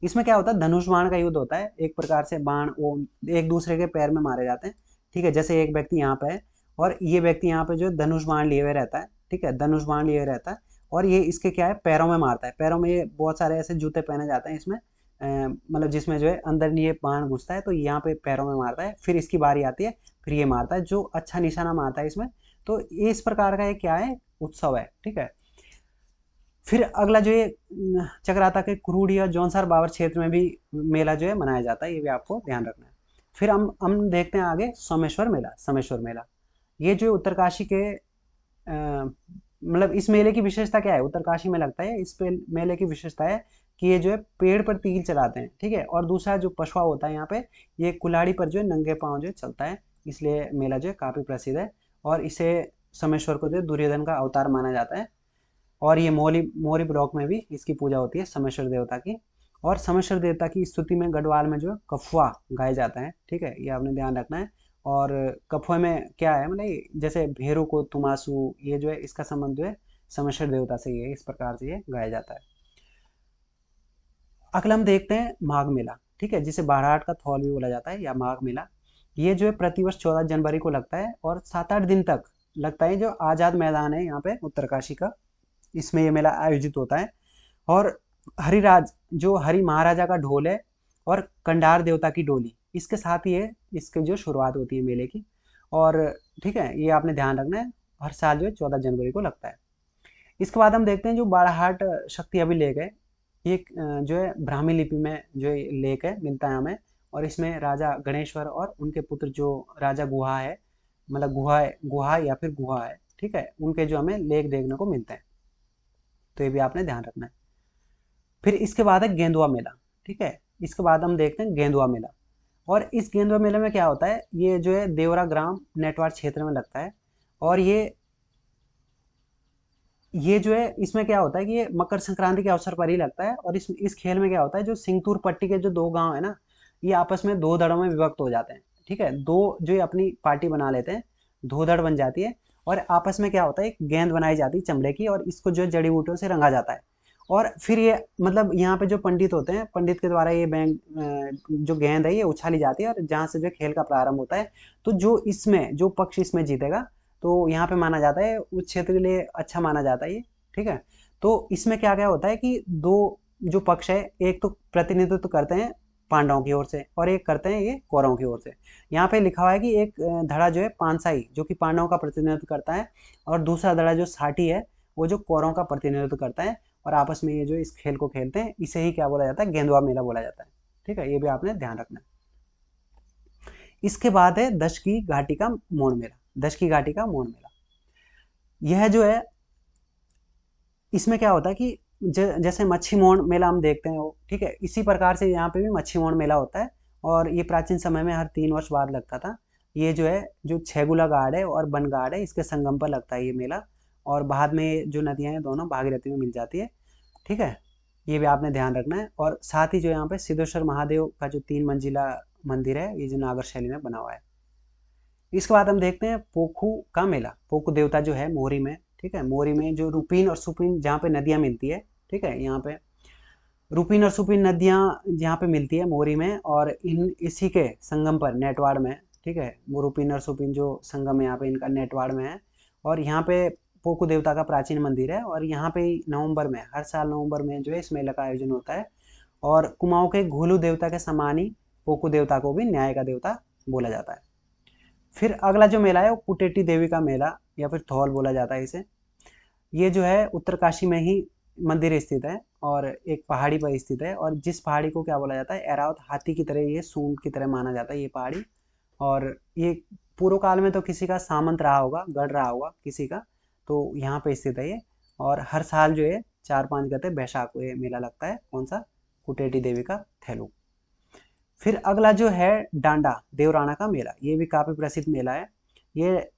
इसमें क्या होता है, धनुष बाण का युद्ध होता है, एक प्रकार से बाण वो एक दूसरे के पैर में मारे जाते हैं, ठीक है। जैसे एक व्यक्ति यहाँ पे है, और ये व्यक्ति यहाँ पे जो धनुष बाण लिए हुए रहता है, ठीक है, धनुष बाण लिए रहता है, और ये इसके क्या है, पैरों में मारता है। पैरों में ये बहुत सारे ऐसे जूते पहने जाते हैं इसमें, मतलब जिसमें जो है अंदर ये बाण घुसता है, तो यहाँ पे पैरों में मारता है। फिर इसकी बारी आती है, फिर ये मारता है, जो अच्छा निशाना मारता है इसमें। तो ये इस प्रकार का ये क्या है, उत्सव है, ठीक है। फिर अगला जो ये चक्राता के कुरूडी और जौनसार बाबर क्षेत्र में भी मेला जो है मनाया जाता है, ये भी आपको ध्यान रखना है। फिर हम देखते हैं आगे सोमेश्वर मेला। सोमेश्वर मेला, ये जो उत्तरकाशी के मतलब इस मेले की विशेषता क्या है, उत्तरकाशी में लगता है। इस मेले की विशेषता है कि ये जो है पेड़ पर तीर चलाते हैं, ठीक है। और दूसरा जो पशुआ होता है यहाँ पे, ये कुल्हाड़ी पर जो है नंगे पाँव जो है चलता है, इसलिए मेला जो है काफ़ी प्रसिद्ध है। और इसे सोमेश्वर को जो दुर्योधन का अवतार माना जाता है। और ये मोरी मोरी ब्लॉक में भी इसकी पूजा होती है सोमेश्वर देवता की। और सोमेश्वर देवता की स्तुति में गढ़वाल में जो कफुआ गाए जाता है, ठीक है, ये आपने ध्यान रखना है। और कफुए में क्या है, मतलब जैसे भेरू को तुमासू, ये जो है इसका संबंध जो है सोमेश्वर देवता से ही है, इस प्रकार से ये गाया जाता है। अगला हम देखते हैं माघ मेला, ठीक है, जिसे बारात का थौल भी बोला जाता है या माघ मेला। ये जो है प्रतिवर्ष 14 जनवरी को लगता है और 7-8 दिन तक लगता है। जो आज़ाद मैदान है यहाँ पे उत्तरकाशी का, इसमें ये मेला आयोजित होता है। और हरिराज जो हरि महाराजा का ढोल है और कंडार देवता की डोली, इसके साथ ही है इसकी जो शुरुआत होती है मेले की। और ठीक है, ये आपने ध्यान रखना है, हर साल जो है 14 जनवरी को लगता है। इसके बाद हम देखते हैं जो बाराहाट शक्ति अभिलेख है, ये जो है ब्राह्मी लिपि में जो लेख है मिलता है हमें। और इसमें राजा गणेश्वर और उनके पुत्र जो राजा गुहा है, मतलब गुहा या फिर गुहा है, ठीक है, उनके जो हमें लेख देखने को मिलते हैं। तो ये भी आपने ध्यान रखना है। फिर इसके बाद है गेंदुआ मेला, ठीक है, इसके बाद हम देखते हैं गेंदुआ मेला। और इस गेंदुआ मेले में क्या होता है, ये जो है देवरा ग्राम नेटवार क्षेत्र में लगता है। और ये जो है इसमें क्या होता है कि ये मकर संक्रांति के अवसर पर ही लगता है। और इस खेल में क्या होता है, जो सिंगतूर पट्टी के जो दो गांव है ना, ये आपस में दो धड़ों में विभक्त हो जाते हैं, ठीक है, दो जो ये अपनी पार्टी बना लेते हैं, दो धड़ बन जाती है। और आपस में क्या होता है, एक गेंद बनाई जाती है चमड़े की, और इसको जो जड़ी बूटियों से रंगा जाता है। और फिर ये मतलब यहाँ पे जो पंडित होते हैं, पंडित के द्वारा ये जो गेंद है ये उछाली जाती है, और जहाँ से जो खेल का प्रारंभ होता है। तो जो पक्ष इसमें जीतेगा, तो यहाँ पे माना जाता है उस क्षेत्र के लिए अच्छा माना जाता है ये, ठीक है। तो इसमें क्या क्या होता है कि दो जो पक्ष है, एक तो प्रतिनिधित्व करते हैं पांडवों की ओर से, और एक करते हैं ये कौरवों की ओर से। यहाँ पे लिखा हुआ है कि एक धड़ा जो है पानसाई, जो कि पांडवों का प्रतिनिधित्व करता है, और दूसरा धड़ा जो साठी है, वो जो कौरवों का प्रतिनिधित्व करता है। और आपस में ये जो इस खेल को खेलते हैं, इसे ही क्या बोला जाता है, गेंदुआ मेला बोला जाता है, ठीक है, ये भी आपने ध्यान रखना है। इसके बाद है दश की घाटी का मोड़ मेला। दश की घाटी का मोड़ मेला, यह जो है इसमें क्या होता है कि जैसे मच्छी मोड़ मेला हम देखते हैं वो, ठीक है, इसी प्रकार से यहाँ पे भी मच्छी मोड़ मेला होता है। और ये प्राचीन समय में हर 3 वर्ष बाद लगता था। ये जो है जो छैगुला घाट है और बन घाट है, इसके संगम पर लगता है ये मेला। और बाद में जो नदियाँ हैं दोनों भागीरथी में मिल जाती है, ठीक है, ये भी आपने ध्यान रखना है। और साथ ही जो यहाँ पे सिद्धेश्वर महादेव का जो 3 मंजिला मंदिर है, ये जो नागर शैली में बना हुआ है। इसके बाद हम देखते हैं पोखू का मेला। पोखू देवता जो है मोरी में, ठीक है, मोरी में जो रूपीन और सुपीन जहाँ पे नदियाँ मिलती है, ठीक है, यहाँ पे रूपीन और सुपीन नदियाँ जहाँ पे मिलती है मोरी में, और इसी के संगम पर नेटवाड़ में, ठीक है, वो रूपीन और सुपीन जो संगम है यहाँ पे इनका नेटवाड़ में है। और यहाँ पे पोकू देवता का प्राचीन मंदिर है। और यहाँ पे नवंबर में, हर साल नवंबर में जो है इस मेले का आयोजन होता है। और कुमाऊं के घोलू देवता के समान ही पोकू देवता को भी न्याय का देवता बोला जाता है। फिर अगला जो मेला है वो कुटेटी देवी का मेला या फिर थौल बोला जाता है इसे। ये जो है उत्तरकाशी में ही मंदिर स्थित है, और एक पहाड़ी पर स्थित है। और जिस पहाड़ी को क्या बोला जाता है, ऐरावत हाथी की तरह, ये सूंड की तरह माना जाता है ये पहाड़ी। और ये पूर्व काल में तो किसी का सामंत रहा होगा, गढ़ रहा होगा किसी का, तो यहाँ पे स्थित है ये। और हर साल जो है 4-5 गते बैसाख को ये मेला लगता है, कौन सा, कुटेटी देवी का थैलू। फिर अगला जो है डांडा देवराना का मेला, ये भी काफ़ी प्रसिद्ध मेला है। ये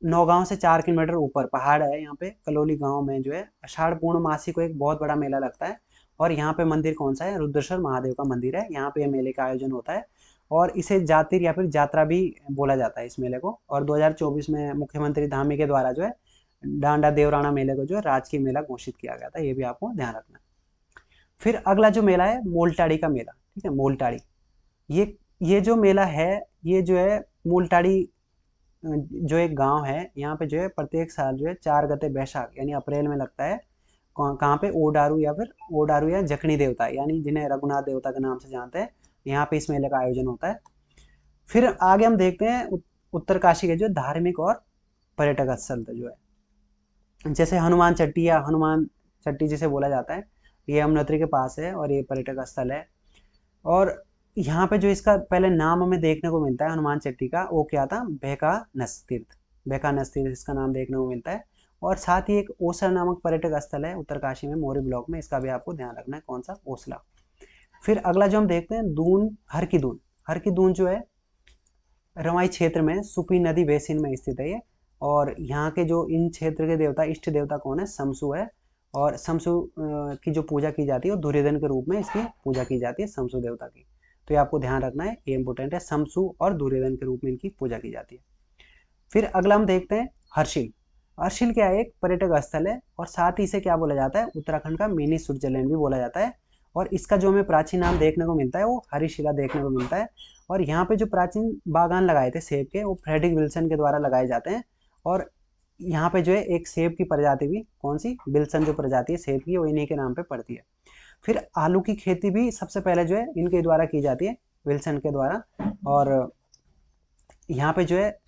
नौगांव से 4 किलोमीटर ऊपर पहाड़ है, यहाँ पे कलोली गांव में जो है आषाढ़ पूर्णमासी को एक बहुत बड़ा मेला लगता है। और यहाँ पे मंदिर कौन सा है, रुद्रेश्वर महादेव का मंदिर है, यहाँ पे मेले का आयोजन होता है। और इसे जातिर या फिर यात्रा भी बोला जाता है इस मेले को। और 2024 में मुख्यमंत्री धामी के द्वारा जो है डांडा देवराना मेले को जो है राजकीय मेला घोषित किया गया था, ये भी आपको ध्यान रखना है। फिर अगला जो मेला है मोलटाड़ी का मेला, ठीक है, मोलटाड़ी। ये जो मेला है, ये जो है मूलटाड़ी जो एक गांव है, यहाँ पे जो है प्रत्येक साल जो है 4 गते बैसाख यानी अप्रैल में लगता है। कहाँ पे, ओडारू या फिर ओडारू या जखनी देवता, यानी जिन्हें रघुनाथ देवता के नाम से जानते हैं, यहाँ पे इस मेले का आयोजन होता है। फिर आगे हम देखते हैं उत्तरकाशी के जो धार्मिक और पर्यटक स्थल जो है, जैसे हनुमान चट्टी या हनुमान चट्टी जिसे बोला जाता है, ये यमुनोत्री के पास है और ये पर्यटक स्थल है। और यहाँ पे जो इसका पहले नाम हमें देखने को मिलता है हनुमान चट्टी का, वो क्या था, बेकानस तीर्थ, बेकानस तीर्थ इसका नाम देखने को मिलता है। और साथ ही एक ओसला नामक पर्यटक स्थल है उत्तरकाशी में मोरी ब्लॉक में, इसका भी आपको ध्यान रखना है, कौन सा, ओसला। फिर अगला जो हम देखते हैं दून, हर की दून जो है रवाई क्षेत्र में सुपी नदी बेसिन में स्थित है ये। और यहाँ के जो इन क्षेत्र के देवता, इष्ट देवता कौन है, शमसु है। और शमसु की जो पूजा की जाती है वो दुर्योधन के रूप में इसकी पूजा की जाती है, शमसु देवता की। तो ये आपको ध्यान रखना है, ये इंपॉर्टेंट है, शमसु और दुर्योधन के रूप में इनकी पूजा की जाती है। फिर अगला हम देखते हैं हर्षिल। हर्षिल क्या है, एक पर्यटक स्थल है और साथ ही इसे क्या बोला जाता है, उत्तराखंड का मिनी स्विट्जरलैंड भी बोला जाता है। और इसका जो हमें प्राचीन नाम देखने को मिलता है वो हरिशिला देखने को मिलता है। और यहाँ पे जो प्राचीन बागान लगाए थे सेब के, वो फ्रेडरिक विल्सन के द्वारा लगाए जाते हैं। और यहाँ पे जो है एक सेब की प्रजाति भी, कौन सी, विल्सन जो प्रजाति है सेब की, वो इन्हीं के नाम पे पड़ती है। फिर आलू की खेती भी सबसे पहले जो है इनके द्वारा की जाती है, विल्सन के द्वारा। और यहाँ पे जो है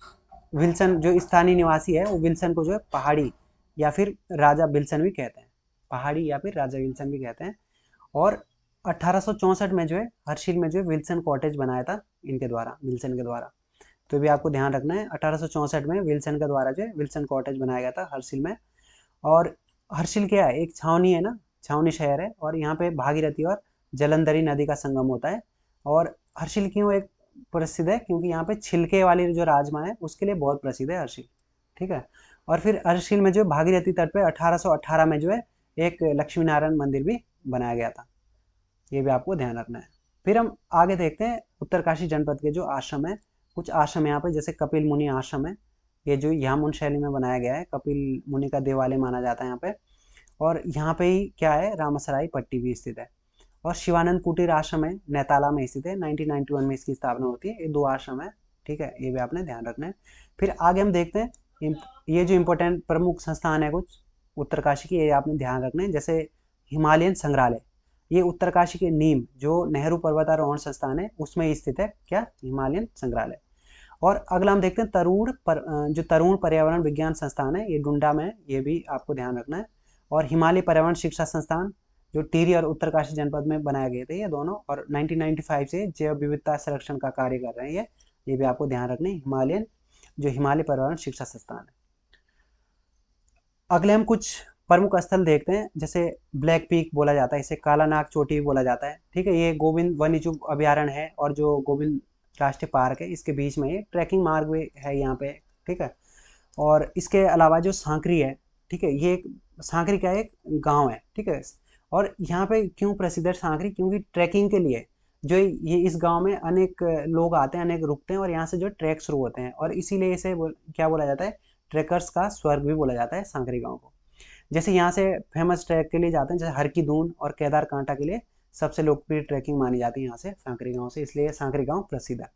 विल्सन जो स्थानीय निवासी है वो विल्सन को जो है पहाड़ी या फिर राजा विल्सन भी कहते हैं, पहाड़ी या फिर राजा विल्सन भी कहते हैं। और 1864 में जो है हर्षिल में जो है विल्सन कॉटेज बनाया था इनके द्वारा, विल्सन के द्वारा। तो भी आपको ध्यान रखना है, 1864 में विल्सन के द्वारा जो है विल्सन कॉटेज बनाया गया था हर्षिल में। और हर्षिल क्या है, एक छावनी है ना, छावनी शहर है। और यहाँ पे भागीरथी और जलंधरी नदी का संगम होता है। और हर्षिल क्यों एक प्रसिद्ध है, क्योंकि यहाँ पे छिलके वाली जो राजमा है उसके लिए बहुत प्रसिद्ध है हर्षिल, ठीक है। और फिर हर्षिल में जो भागीरथी तट पे 1818 में जो है एक लक्ष्मी नारायण मंदिर भी बनाया गया था, ये भी आपको ध्यान रखना है। फिर हम आगे देखते हैं उत्तरकाशी जनपद के जो आश्रम है, कुछ आश्रम यहाँ पे, जैसे कपिल मुनि आश्रम है, ये जो यामुन शैली में बनाया गया है, कपिल मुनि का देवालय माना जाता है यहाँ पे। और यहाँ पे ही क्या है, रामसराई पट्टी भी स्थित है। और शिवानंद कुटीर आश्रम है, नैताला में स्थित है, 1991 में इसकी स्थापना होती है। ये 2 आश्रम है, ठीक है, ये भी आपने ध्यान रखना है। फिर आगे हम देखते हैं ये जो इम्पोर्टेंट प्रमुख संस्थान है कुछ उत्तरकाशी की, ये आपने ध्यान रखना है। जैसे हिमालयन संग्रहालय, ये उत्तरकाशी के नीम जो नेहरू पर्वतारोहण संस्थान है उसमें स्थित है, क्या, हिमालयन संग्रहालय। और अगला हम देखते हैं जो तरुण पर्यावरण विज्ञान संस्थान है, ये डुंडा में है, ये भी आपको ध्यान रखना है। और हिमालय पर्यावरण शिक्षा संस्थान जो टिहरी और उत्तरकाशी जनपद में बनाए गए थे ये दोनों, और 1995 से जैव विविधता संरक्षण का कार्य कर रहे हैं ये भी आपको ध्यान रखना है, हिमालय पर्यावरण शिक्षा संस्थान है। अगले हम कुछ प्रमुख स्थल देखते हैं, जैसे ब्लैक पीक बोला जाता है, इसे काला नाग चोटी भी बोला जाता है, ठीक है। ये गोविंद वन्यजीव अभ्यारण्य है और जो गोविंद राष्ट्रीय पार्क है इसके बीच में ये ट्रैकिंग मार्ग भी है यहाँ पे, ठीक है। और इसके अलावा जो सांकरी है, ठीक है, ये सांकरी का एक गांव है, ठीक है। और यहाँ पे क्यों प्रसिद्ध है सांकरी, क्योंकि ट्रैकिंग के लिए जो ये इस गांव में अनेक लोग आते हैं, अनेक रुकते हैं और यहाँ से जो ट्रैक शुरू होते हैं, और इसीलिए इसे क्या बोला जाता है, ट्रैकर्स का स्वर्ग भी बोला जाता है सांकरी गांव को। जैसे यहाँ से फेमस ट्रैक के लिए जाते हैं, जैसे हर की दून और केदार कांटा के लिए सबसे लोकप्रिय ट्रैकिंग मानी जाती है यहाँ से सांकरी गांव से, इसलिए सांकरी गांव प्रसिद्ध है।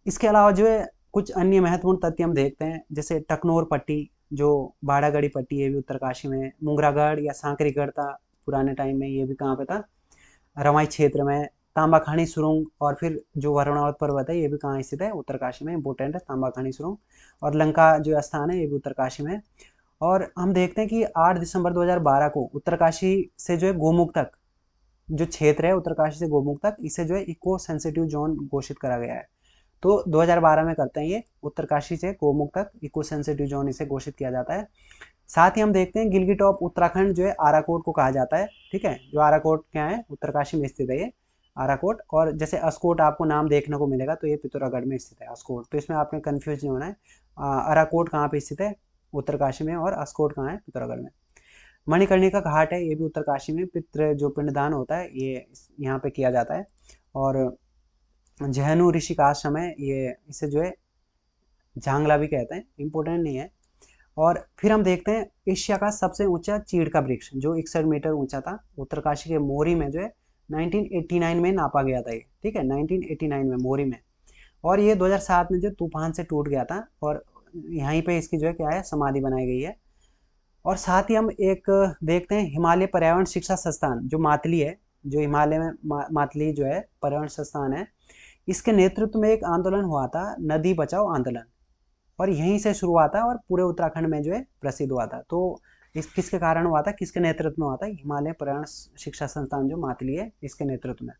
इसके अलावा जो है कुछ अन्य महत्वपूर्ण तथ्य हम देखते हैं, जैसे टकनोर पट्टी जो बाड़ागढ़ी पट्टी है भी उत्तरकाशी में, मुंगरागढ़ या सांकरीगढ़ था पुराने टाइम में, ये भी कहाँ पे था, रवाई क्षेत्र में। तांबाखानी सुरंग और फिर जो वरुणावत पर्वत है ये भी कहाँ स्थित है, उत्तरकाशी में, इंपोर्टेंट है तांबाखानी सुरंग। और लंका जो स्थान है ये भी उत्तरकाशी में। और हम देखते हैं कि 8 दिसंबर 2012 को उत्तरकाशी से जो है गोमुख तक जो क्षेत्र है, उत्तरकाशी से गोमुख तक, इसे जो है इको सेंसिटिव जोन घोषित करा गया है। तो 2012 में करते हैं ये, उत्तरकाशी से गोमुख तक इको सेंसिटिव जोन इसे घोषित किया जाता है। साथ ही हम देखते हैं गिलगिट ऑफ उत्तराखंड जो है आराकोट को कहा जाता है, ठीक है। जो आराकोट क्या है, उत्तरकाशी में स्थित है ये आराकोट। और जैसे अस्कोट आपको नाम देखने को मिलेगा तो ये पिथौरागढ़ में स्थित है अस्कोट, तो इसमें आपने कन्फ्यूज नहीं होना है। आराकोट कहाँ पे स्थित है, उत्तरकाशी में, और अस्कोट कहाँ है, पिथौरागढ़ में। मणिकर्णिका घाट है, ये भी उत्तरकाशी में, पितृ जो पिंडदान होता है ये यहाँ पे किया जाता है। और जहनु ऋषि का आश्रम है, ये इसे जो है झांगला भी कहते हैं, इंपॉर्टेंट नहीं है। और फिर हम देखते हैं एशिया का सबसे ऊंचा चीड़ का वृक्ष जो 61 मीटर ऊंचा था, उत्तरकाशी के मोरी में जो है 1989 में नापा गया था ये, ठीक है, 1989 में मोरी में। और ये 2007 में जो तूफान से टूट गया था, और यहीं पे इसकी जो है क्या है, समाधि बनाई गई है। और साथ ही हम एक देखते हैं हिमालय पर्यावरण शिक्षा संस्थान जो मातली है, जो हिमालय में मातली जो है पर्यावरण संस्थान है, इसके नेतृत्व में एक आंदोलन हुआ था, नदी बचाओ आंदोलन, और यहीं से शुरू हुआ था और पूरे उत्तराखंड में जो है प्रसिद्ध हुआ था। तो इस किसके कारण हुआ था, किसके नेतृत्व में हुआ था, हिमालय पर्यावरण शिक्षा संस्थान जो मातली है इसके नेतृत्व में।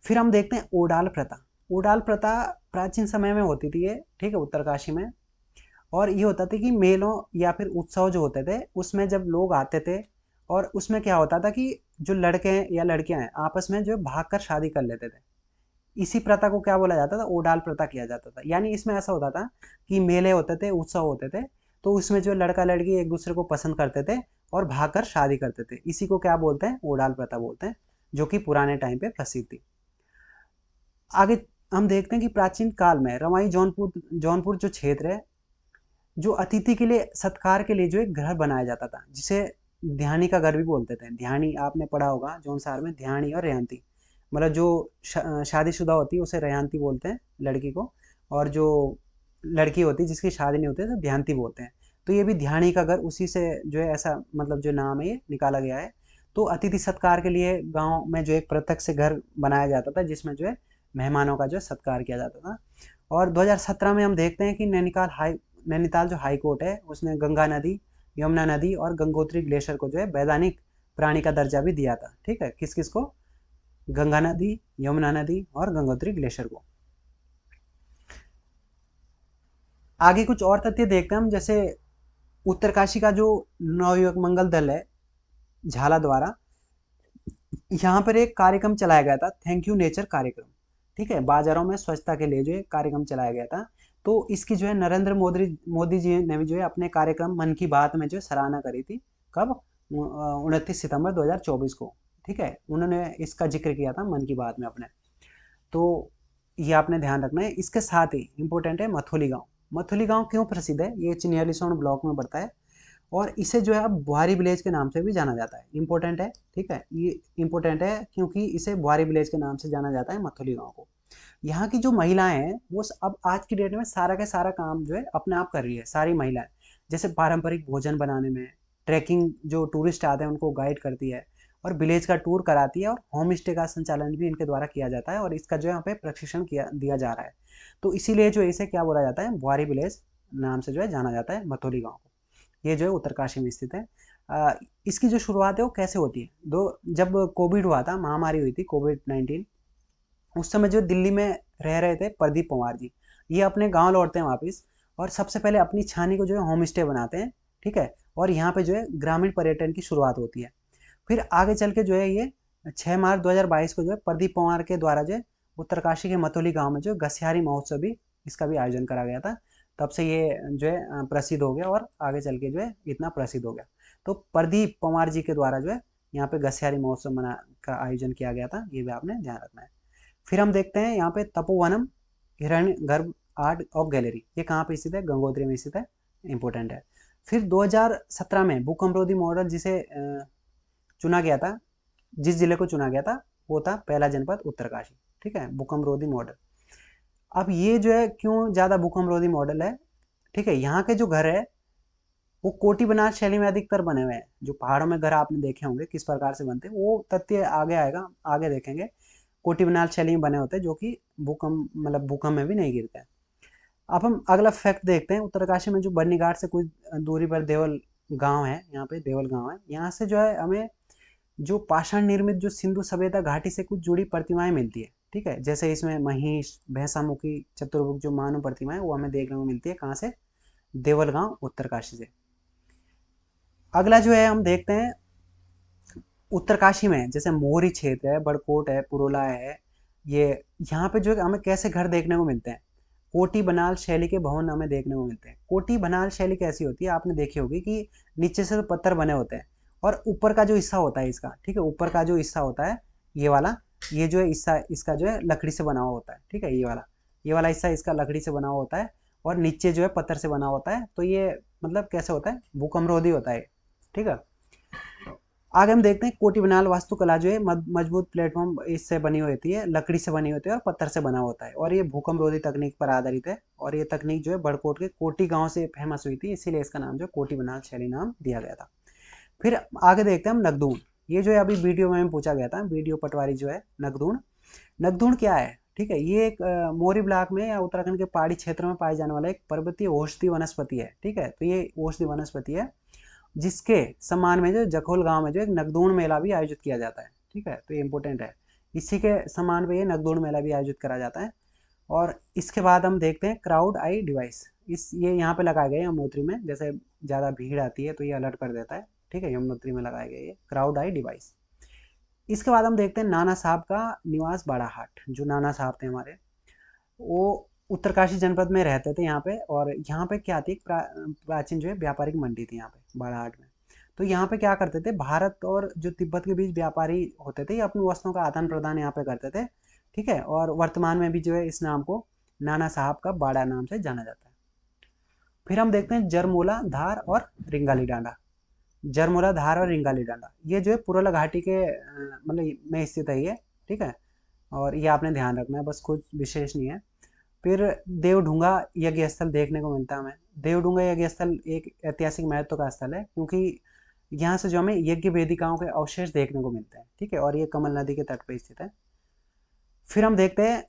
फिर हम देखते हैं ओडाल प्रथा। ओडाल प्रथा प्राचीन समय में होती थी ये, ठीक है, उत्तरकाशी में। और ये होता था कि मेलों या फिर उत्सव जो होते थे उसमें जब लोग आते थे, और उसमें क्या होता था कि जो लड़के या लड़कियां हैं आपस में जो भाग कर शादी कर लेते थे, इसी प्रथा को क्या बोला जाता था, ओडाल प्रथा किया जाता था। यानी इसमें ऐसा होता था कि मेले होते थे, उत्सव होते थे, तो उसमें जो लड़का लड़की एक दूसरे को पसंद करते थे और भागकर शादी करते थे। इसी को क्या बोलते हैं, ओडाल प्रथा बोलते हैं, जो कि पुराने टाइम पे प्रसिद्ध थी। आगे हम देखते हैं कि प्राचीन काल में रवाई जौनपुर जौनपुर जो क्षेत्र है, जो अतिथि के लिए सत्कार के लिए जो एक घर बनाया जाता था, जिसे ध्यानी का घर भी बोलते थे। ध्यानी आपने पढ़ा होगा जौनसार में, ध्यानी और रेयांती, मतलब जो शादीशुदा होती है उसे रेयांती बोलते हैं लड़की को, और जो लड़की होती है जिसकी शादी नहीं होती है तो ध्यानती बोलते हैं। तो ये भी ध्यानी का घर उसी से जो है ऐसा मतलब जो नाम है ये निकाला गया है। तो अतिथि सत्कार के लिए गांव में जो एक पृथक से घर बनाया जाता था, जिसमें जो है मेहमानों का जो है सत्कार किया जाता था। और 2017 में हम देखते हैं कि नैनीताल जो हाई कोर्ट है उसने गंगा नदी, यमुना नदी और गंगोत्री ग्लेशियर को जो है वैधानिक प्राणी का दर्जा भी दिया था। ठीक है, किस किस को, गंगा नदी, यमुना नदी और गंगोत्री ग्लेशियर को। आगे कुछ और तथ्य देखते हैं हम, जैसे उत्तरकाशी का जो नवयुवक मंगल दल है झाला द्वारा, यहाँ पर एक कार्यक्रम चलाया गया था, थैंक यू नेचर कार्यक्रम। ठीक है, बाजारों में स्वच्छता के लिए जो है कार्यक्रम चलाया गया था। तो इसकी जो है नरेंद्र मोदी जी ने भी जो है अपने कार्यक्रम मन की बात में जो है सराहना करी थी। कब, 29 सितंबर 2024 को। ठीक है, उन्होंने इसका जिक्र किया था मन की बात में अपने। तो ये आपने ध्यान रखना है। इसके साथ ही इम्पोर्टेंट है मथुली गाँव। मथुली गाँव क्यों प्रसिद्ध है, ये चिन्यालीसौड़ ब्लॉक में पड़ता है और इसे जो है अब बुहारी विलेज के नाम से भी जाना जाता है। इंपॉर्टेंट है, ठीक है, ये इंपॉर्टेंट है क्योंकि इसे बुहारी विलेज के नाम से जाना जाता है मथुली गांव को। यहाँ की जो महिलाएं हैं वो अब आज की डेट में सारा का सारा काम जो है अपने आप कर रही है सारी महिलाएं। जैसे पारंपरिक भोजन बनाने में, ट्रैकिंग, जो टूरिस्ट आते हैं उनको गाइड करती है और विलेज का टूर कराती है, और होम स्टे का संचालन भी इनके द्वारा किया जाता है और इसका जो है यहाँ पे प्रशिक्षण किया दिया जा रहा है। तो इसीलिए जो इसे क्या बोला जाता है, बुहारी विलेज नाम से जो है जाना जाता है मथुली गाँव को। ये जो है उत्तरकाशी में स्थित है। इसकी जो शुरुआत है वो कैसे होती है, जब कोविड हुआ था, महामारी हुई थी कोविड-19, उस समय जो दिल्ली में रह रहे थे प्रदीप पंवार जी, ये अपने गांव लौटते हैं वापस और सबसे पहले अपनी छानी को जो है होम स्टे बनाते हैं। ठीक है, और यहाँ पे जो है ग्रामीण पर्यटन की शुरुआत होती है। फिर आगे चल के जो है ये 6 मार्च 2022 को जो है प्रदीप पंवार के द्वारा जो है उत्तरकाशी के मथुली गांव में जो घसियारी महोत्सव भी, इसका भी आयोजन करा गया था। तब से ये जो है प्रसिद्ध हो गया और आगे चल के जो है इतना प्रसिद्ध हो गया। तो प्रदीप पंवार जी के द्वारा जो है यहाँ पे घसियारी महोत्सव मना का आयोजन किया गया था, ये भी आपने ध्यान रखना है। फिर हम देखते हैं यहाँ पे तपोवनम हिरण्य गर्भ आर्ट ऑफ गैलरी, ये कहाँ पे स्थित है, गंगोत्री में स्थित है, इंपॉर्टेंट है। फिर 2017 में भूकंपरोधी मॉडल जिसे चुना गया था, जिस जिले को चुना गया था वो था पहला जनपद उत्तरकाशी। ठीक है, भूकंपरोधी मॉडल। अब ये जो है क्यों ज़्यादा भूकंपरोधी मॉडल है, ठीक है, यहाँ के जो घर है वो कोटी बनार शैली में अधिकतर बने हुए हैं। जो पहाड़ों में घर आपने देखे होंगे किस प्रकार से बनते हैं, वो तथ्य आगे आएगा, आगे देखेंगे। कोटी बनार शैली में बने होते हैं जो कि भूकंप में भी नहीं गिरते हैं। अब हम अगला फैक्ट देखते हैं। उत्तरकाशी में जो बन्नी घाट से कुछ दूरी पर देवल गांव है, यहाँ पे देवल गांव है, यहाँ से जो है हमें जो पाषाण निर्मित जो सिंधु सभ्यता घाटी से कुछ जुड़ी प्रतिमाएं मिलती है। ठीक है, जैसे इसमें महिष, भैंसामुखी, चतुर्भुज जो मानव प्रतिमाएं वो हमें देखने को मिलती है, कहाँ से, देवल गांव उत्तरकाशी से। अगला जो है हम देखते हैं उत्तरकाशी में, जैसे मोहरी क्षेत्र है, बड़कोट है, पुरोला है, ये यहाँ पे जो है हमें कैसे घर देखने को मिलते हैं, कोटी बनाल शैली के भवन हमें देखने को मिलते हैं। कोटी बनाल शैली कैसी होती है, आपने देखी होगी कि नीचे से तो पत्थर बने होते हैं और ऊपर का जो हिस्सा होता है इसका, ठीक है, ऊपर का जो हिस्सा होता है ये वाला, ये जो है हिस्सा इसका जो है लकड़ी से बना हुआ होता है। ठीक है, ये वाला हिस्सा इसका लकड़ी से बना हुआ होता है और नीचे जो है पत्थर से बना होता है। तो ये मतलब कैसे होता है, भूकंपरोधी होता है। ठीक है, आगे हम देखते हैं कोटी बनाल वास्तुकला जो है मजबूत प्लेटफॉर्म इससे बनी होती है, लकड़ी से बनी होती है और पत्थर से बना होता है, और ये भूकंप रोधी तकनीक पर आधारित है। और ये तकनीक जो है बड़कोट के कोटी गांव से फेमस हुई थी, इसीलिए इसका नाम जो कोटी बनाल शैली नाम दिया गया था। फिर आगे देखते हैं हम नगदून। ये जो है अभी वीडियो में पूछा गया था, वीडियो पटवारी जो है नगदून। नगदून क्या है, ठीक है, ये एक मोरी ब्लॉक में या उत्तराखंड के पहाड़ी क्षेत्रों में पाए जाने वाला एक पर्वतीय औषधि वनस्पति है। ठीक है, तो ये औषधि वनस्पति है जिसके सम्मान में जो जखोल गांव में जो एक नगदून मेला भी आयोजित किया जाता है। ठीक है, तो ये इंपॉर्टेंट है, इसी के सम्मान पे ये नगदून मेला भी आयोजित करा जाता है। और इसके बाद हम देखते हैं क्राउड आई डिवाइस। ये यहाँ पे लगाए गए यमुनोत्री में, जैसे ज़्यादा भीड़ आती है तो ये अलर्ट कर देता है। ठीक है, यमुनोत्री में लगाए गए ये क्राउड आई डिवाइस। इसके बाद हम देखते हैं नाना साहब का निवास बाड़ाहाट। जो नाना साहब थे हमारे, वो उत्तरकाशी जनपद में रहते थे यहाँ पे। और यहाँ पे क्या थी, प्राचीन जो है व्यापारिक मंडी थी यहाँ पे बाड़ाहाट में। तो यहाँ पे क्या करते थे, भारत और जो तिब्बत के बीच व्यापारी होते थे, ये अपनी वस्तुओं का आदान प्रदान यहाँ पे करते थे। ठीक है, और वर्तमान में भी जो है इस नाम को नाना साहब का बाड़ा नाम से जाना जाता है। फिर हम देखते हैं जरमूला, धार और रिंगाली डांडा। जरमूला, धार और रिंगाली डांडा, ये जो है पुरोला घाटी के मतलब में स्थित है ये। ठीक है, और ये आपने ध्यान रखना है, बस कुछ विशेष नहीं है। फिर देवढूंगा यज्ञ स्थल देखने को मिलता है हमें। देवढूंगा यज्ञ स्थल एक ऐतिहासिक महत्व का स्थल है, क्योंकि यहाँ से जो हमें यज्ञ वेदिकाओं के अवशेष देखने को मिलते हैं। ठीक है, और ये कमल नदी के तट पर स्थित है। फिर हम देखते हैं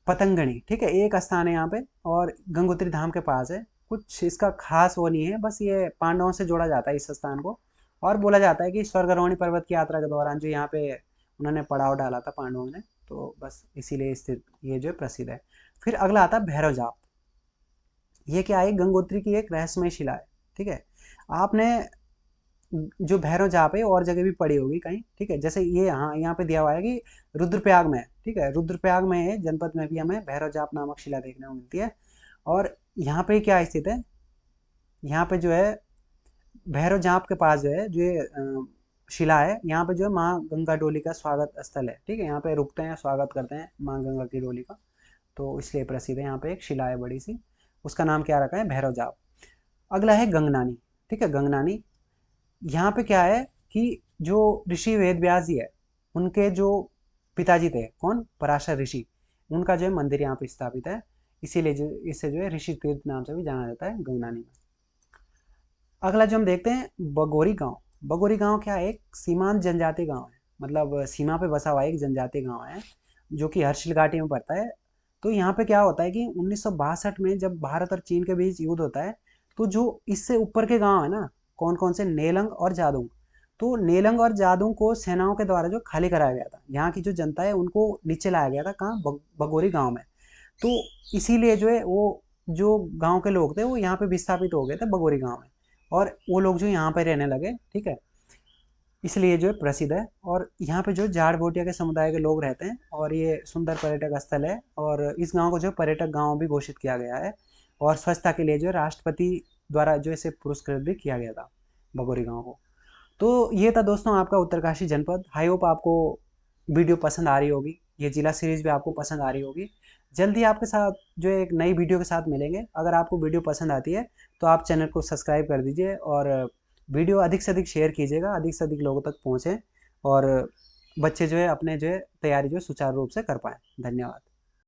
पतंगणी। ठीक है, एक स्थान है यहाँ पे और गंगोत्री धाम के पास है। कुछ इसका खास वो नहीं है, बस ये पांडवों से जोड़ा जाता है इस स्थान को। और बोला जाता है कि स्वर्गारोहणी पर्वत की यात्रा के दौरान जो यहाँ पे उन्होंने पड़ाव डाला था पांडवों ने, तो बस इसीलिए स्थित ये जो प्रसिद्ध है। फिर अगला आता है भैरव जाप। ये क्या है, गंगोत्री की एक रहस्यमय शिला है। ठीक है, आपने जो भैरव जाप है और जगह भी पड़ी होगी कहीं। ठीक है, जैसे ये यहाँ पे दिया हुआ है कि रुद्रप्रयाग में है। ठीक है, रुद्रप्रयाग में है, जनपद में भी हमें भैरव जाप नामक शिला देखने को मिलती है। और यहाँ पे क्या स्थित है, यहाँ पे जो है भैरव जाप के पास जो है जो ये शिला है, यहाँ पे जो है माँ गंगा डोली का स्वागत स्थल है। ठीक है, यहाँ पे रुकते हैं, स्वागत करते हैं माँ गंगा की डोली का, तो इसलिए प्रसिद्ध है। यहाँ पे एक शिला है बड़ी सी, उसका नाम क्या रखा है, भैरव जाप। अगला है गंगनानी। ठीक है, गंगनानी, यहाँ पे क्या है कि जो ऋषि वेद व्यास जी है, उनके जो पिताजी थे, कौन, पराशर ऋषि, उनका जो है मंदिर यहाँ पे स्थापित है। इसीलिए जो इसे जो है ऋषि तीर्थ नाम से भी जाना जाता है गंगनानी में। अगला जो हम देखते हैं बगोरी गांव। बगोरी गांव क्या है, एक सीमांत जनजाति गांव है, मतलब सीमा पे बसा हुआ एक जनजाति गांव है जो कि हर्षिल घाटी में पड़ता है। तो यहाँ पे क्या होता है कि 1962 में जब भारत और चीन के बीच युद्ध होता है, तो जो इससे ऊपर के गांव है ना, कौन कौन से, नेलंग और जादुंग। तो नेलंग और जादुंग को सेनाओं के द्वारा जो खाली कराया गया था, यहाँ की जो जनता है उनको नीचे लाया गया था, कहाँ, बगोरी गांव में। तो इसीलिए जो है वो जो गांव के लोग थे वो यहाँ पे विस्थापित हो गए थे बगोरी गांव में, और वो लोग जो यहाँ पे रहने लगे। ठीक है, इसलिए जो है प्रसिद्ध है। और यहाँ पे जो जाड़ भोटिया के समुदाय के लोग रहते हैं, और ये सुंदर पर्यटक स्थल है। और इस गांव को जो पर्यटक गांव भी घोषित किया गया है, और स्वच्छता के लिए जो राष्ट्रपति द्वारा जो इसे पुरस्कृत भी किया गया था बगोरी गांव को। तो ये था दोस्तों आपका उत्तरकाशी जनपद। आई होप आपको वीडियो पसंद आ रही होगी, ये जिला सीरीज भी आपको पसंद आ रही होगी। जल्दी आपके साथ जो एक नई वीडियो के साथ मिलेंगे। अगर आपको वीडियो पसंद आती है तो आप चैनल को सब्सक्राइब कर दीजिए, और वीडियो अधिक से अधिक शेयर कीजिएगा, अधिक से अधिक लोगों तक पहुँचे, और बच्चे जो है अपने जो है तैयारी जो सुचारू रूप से कर पाएँ। धन्यवाद।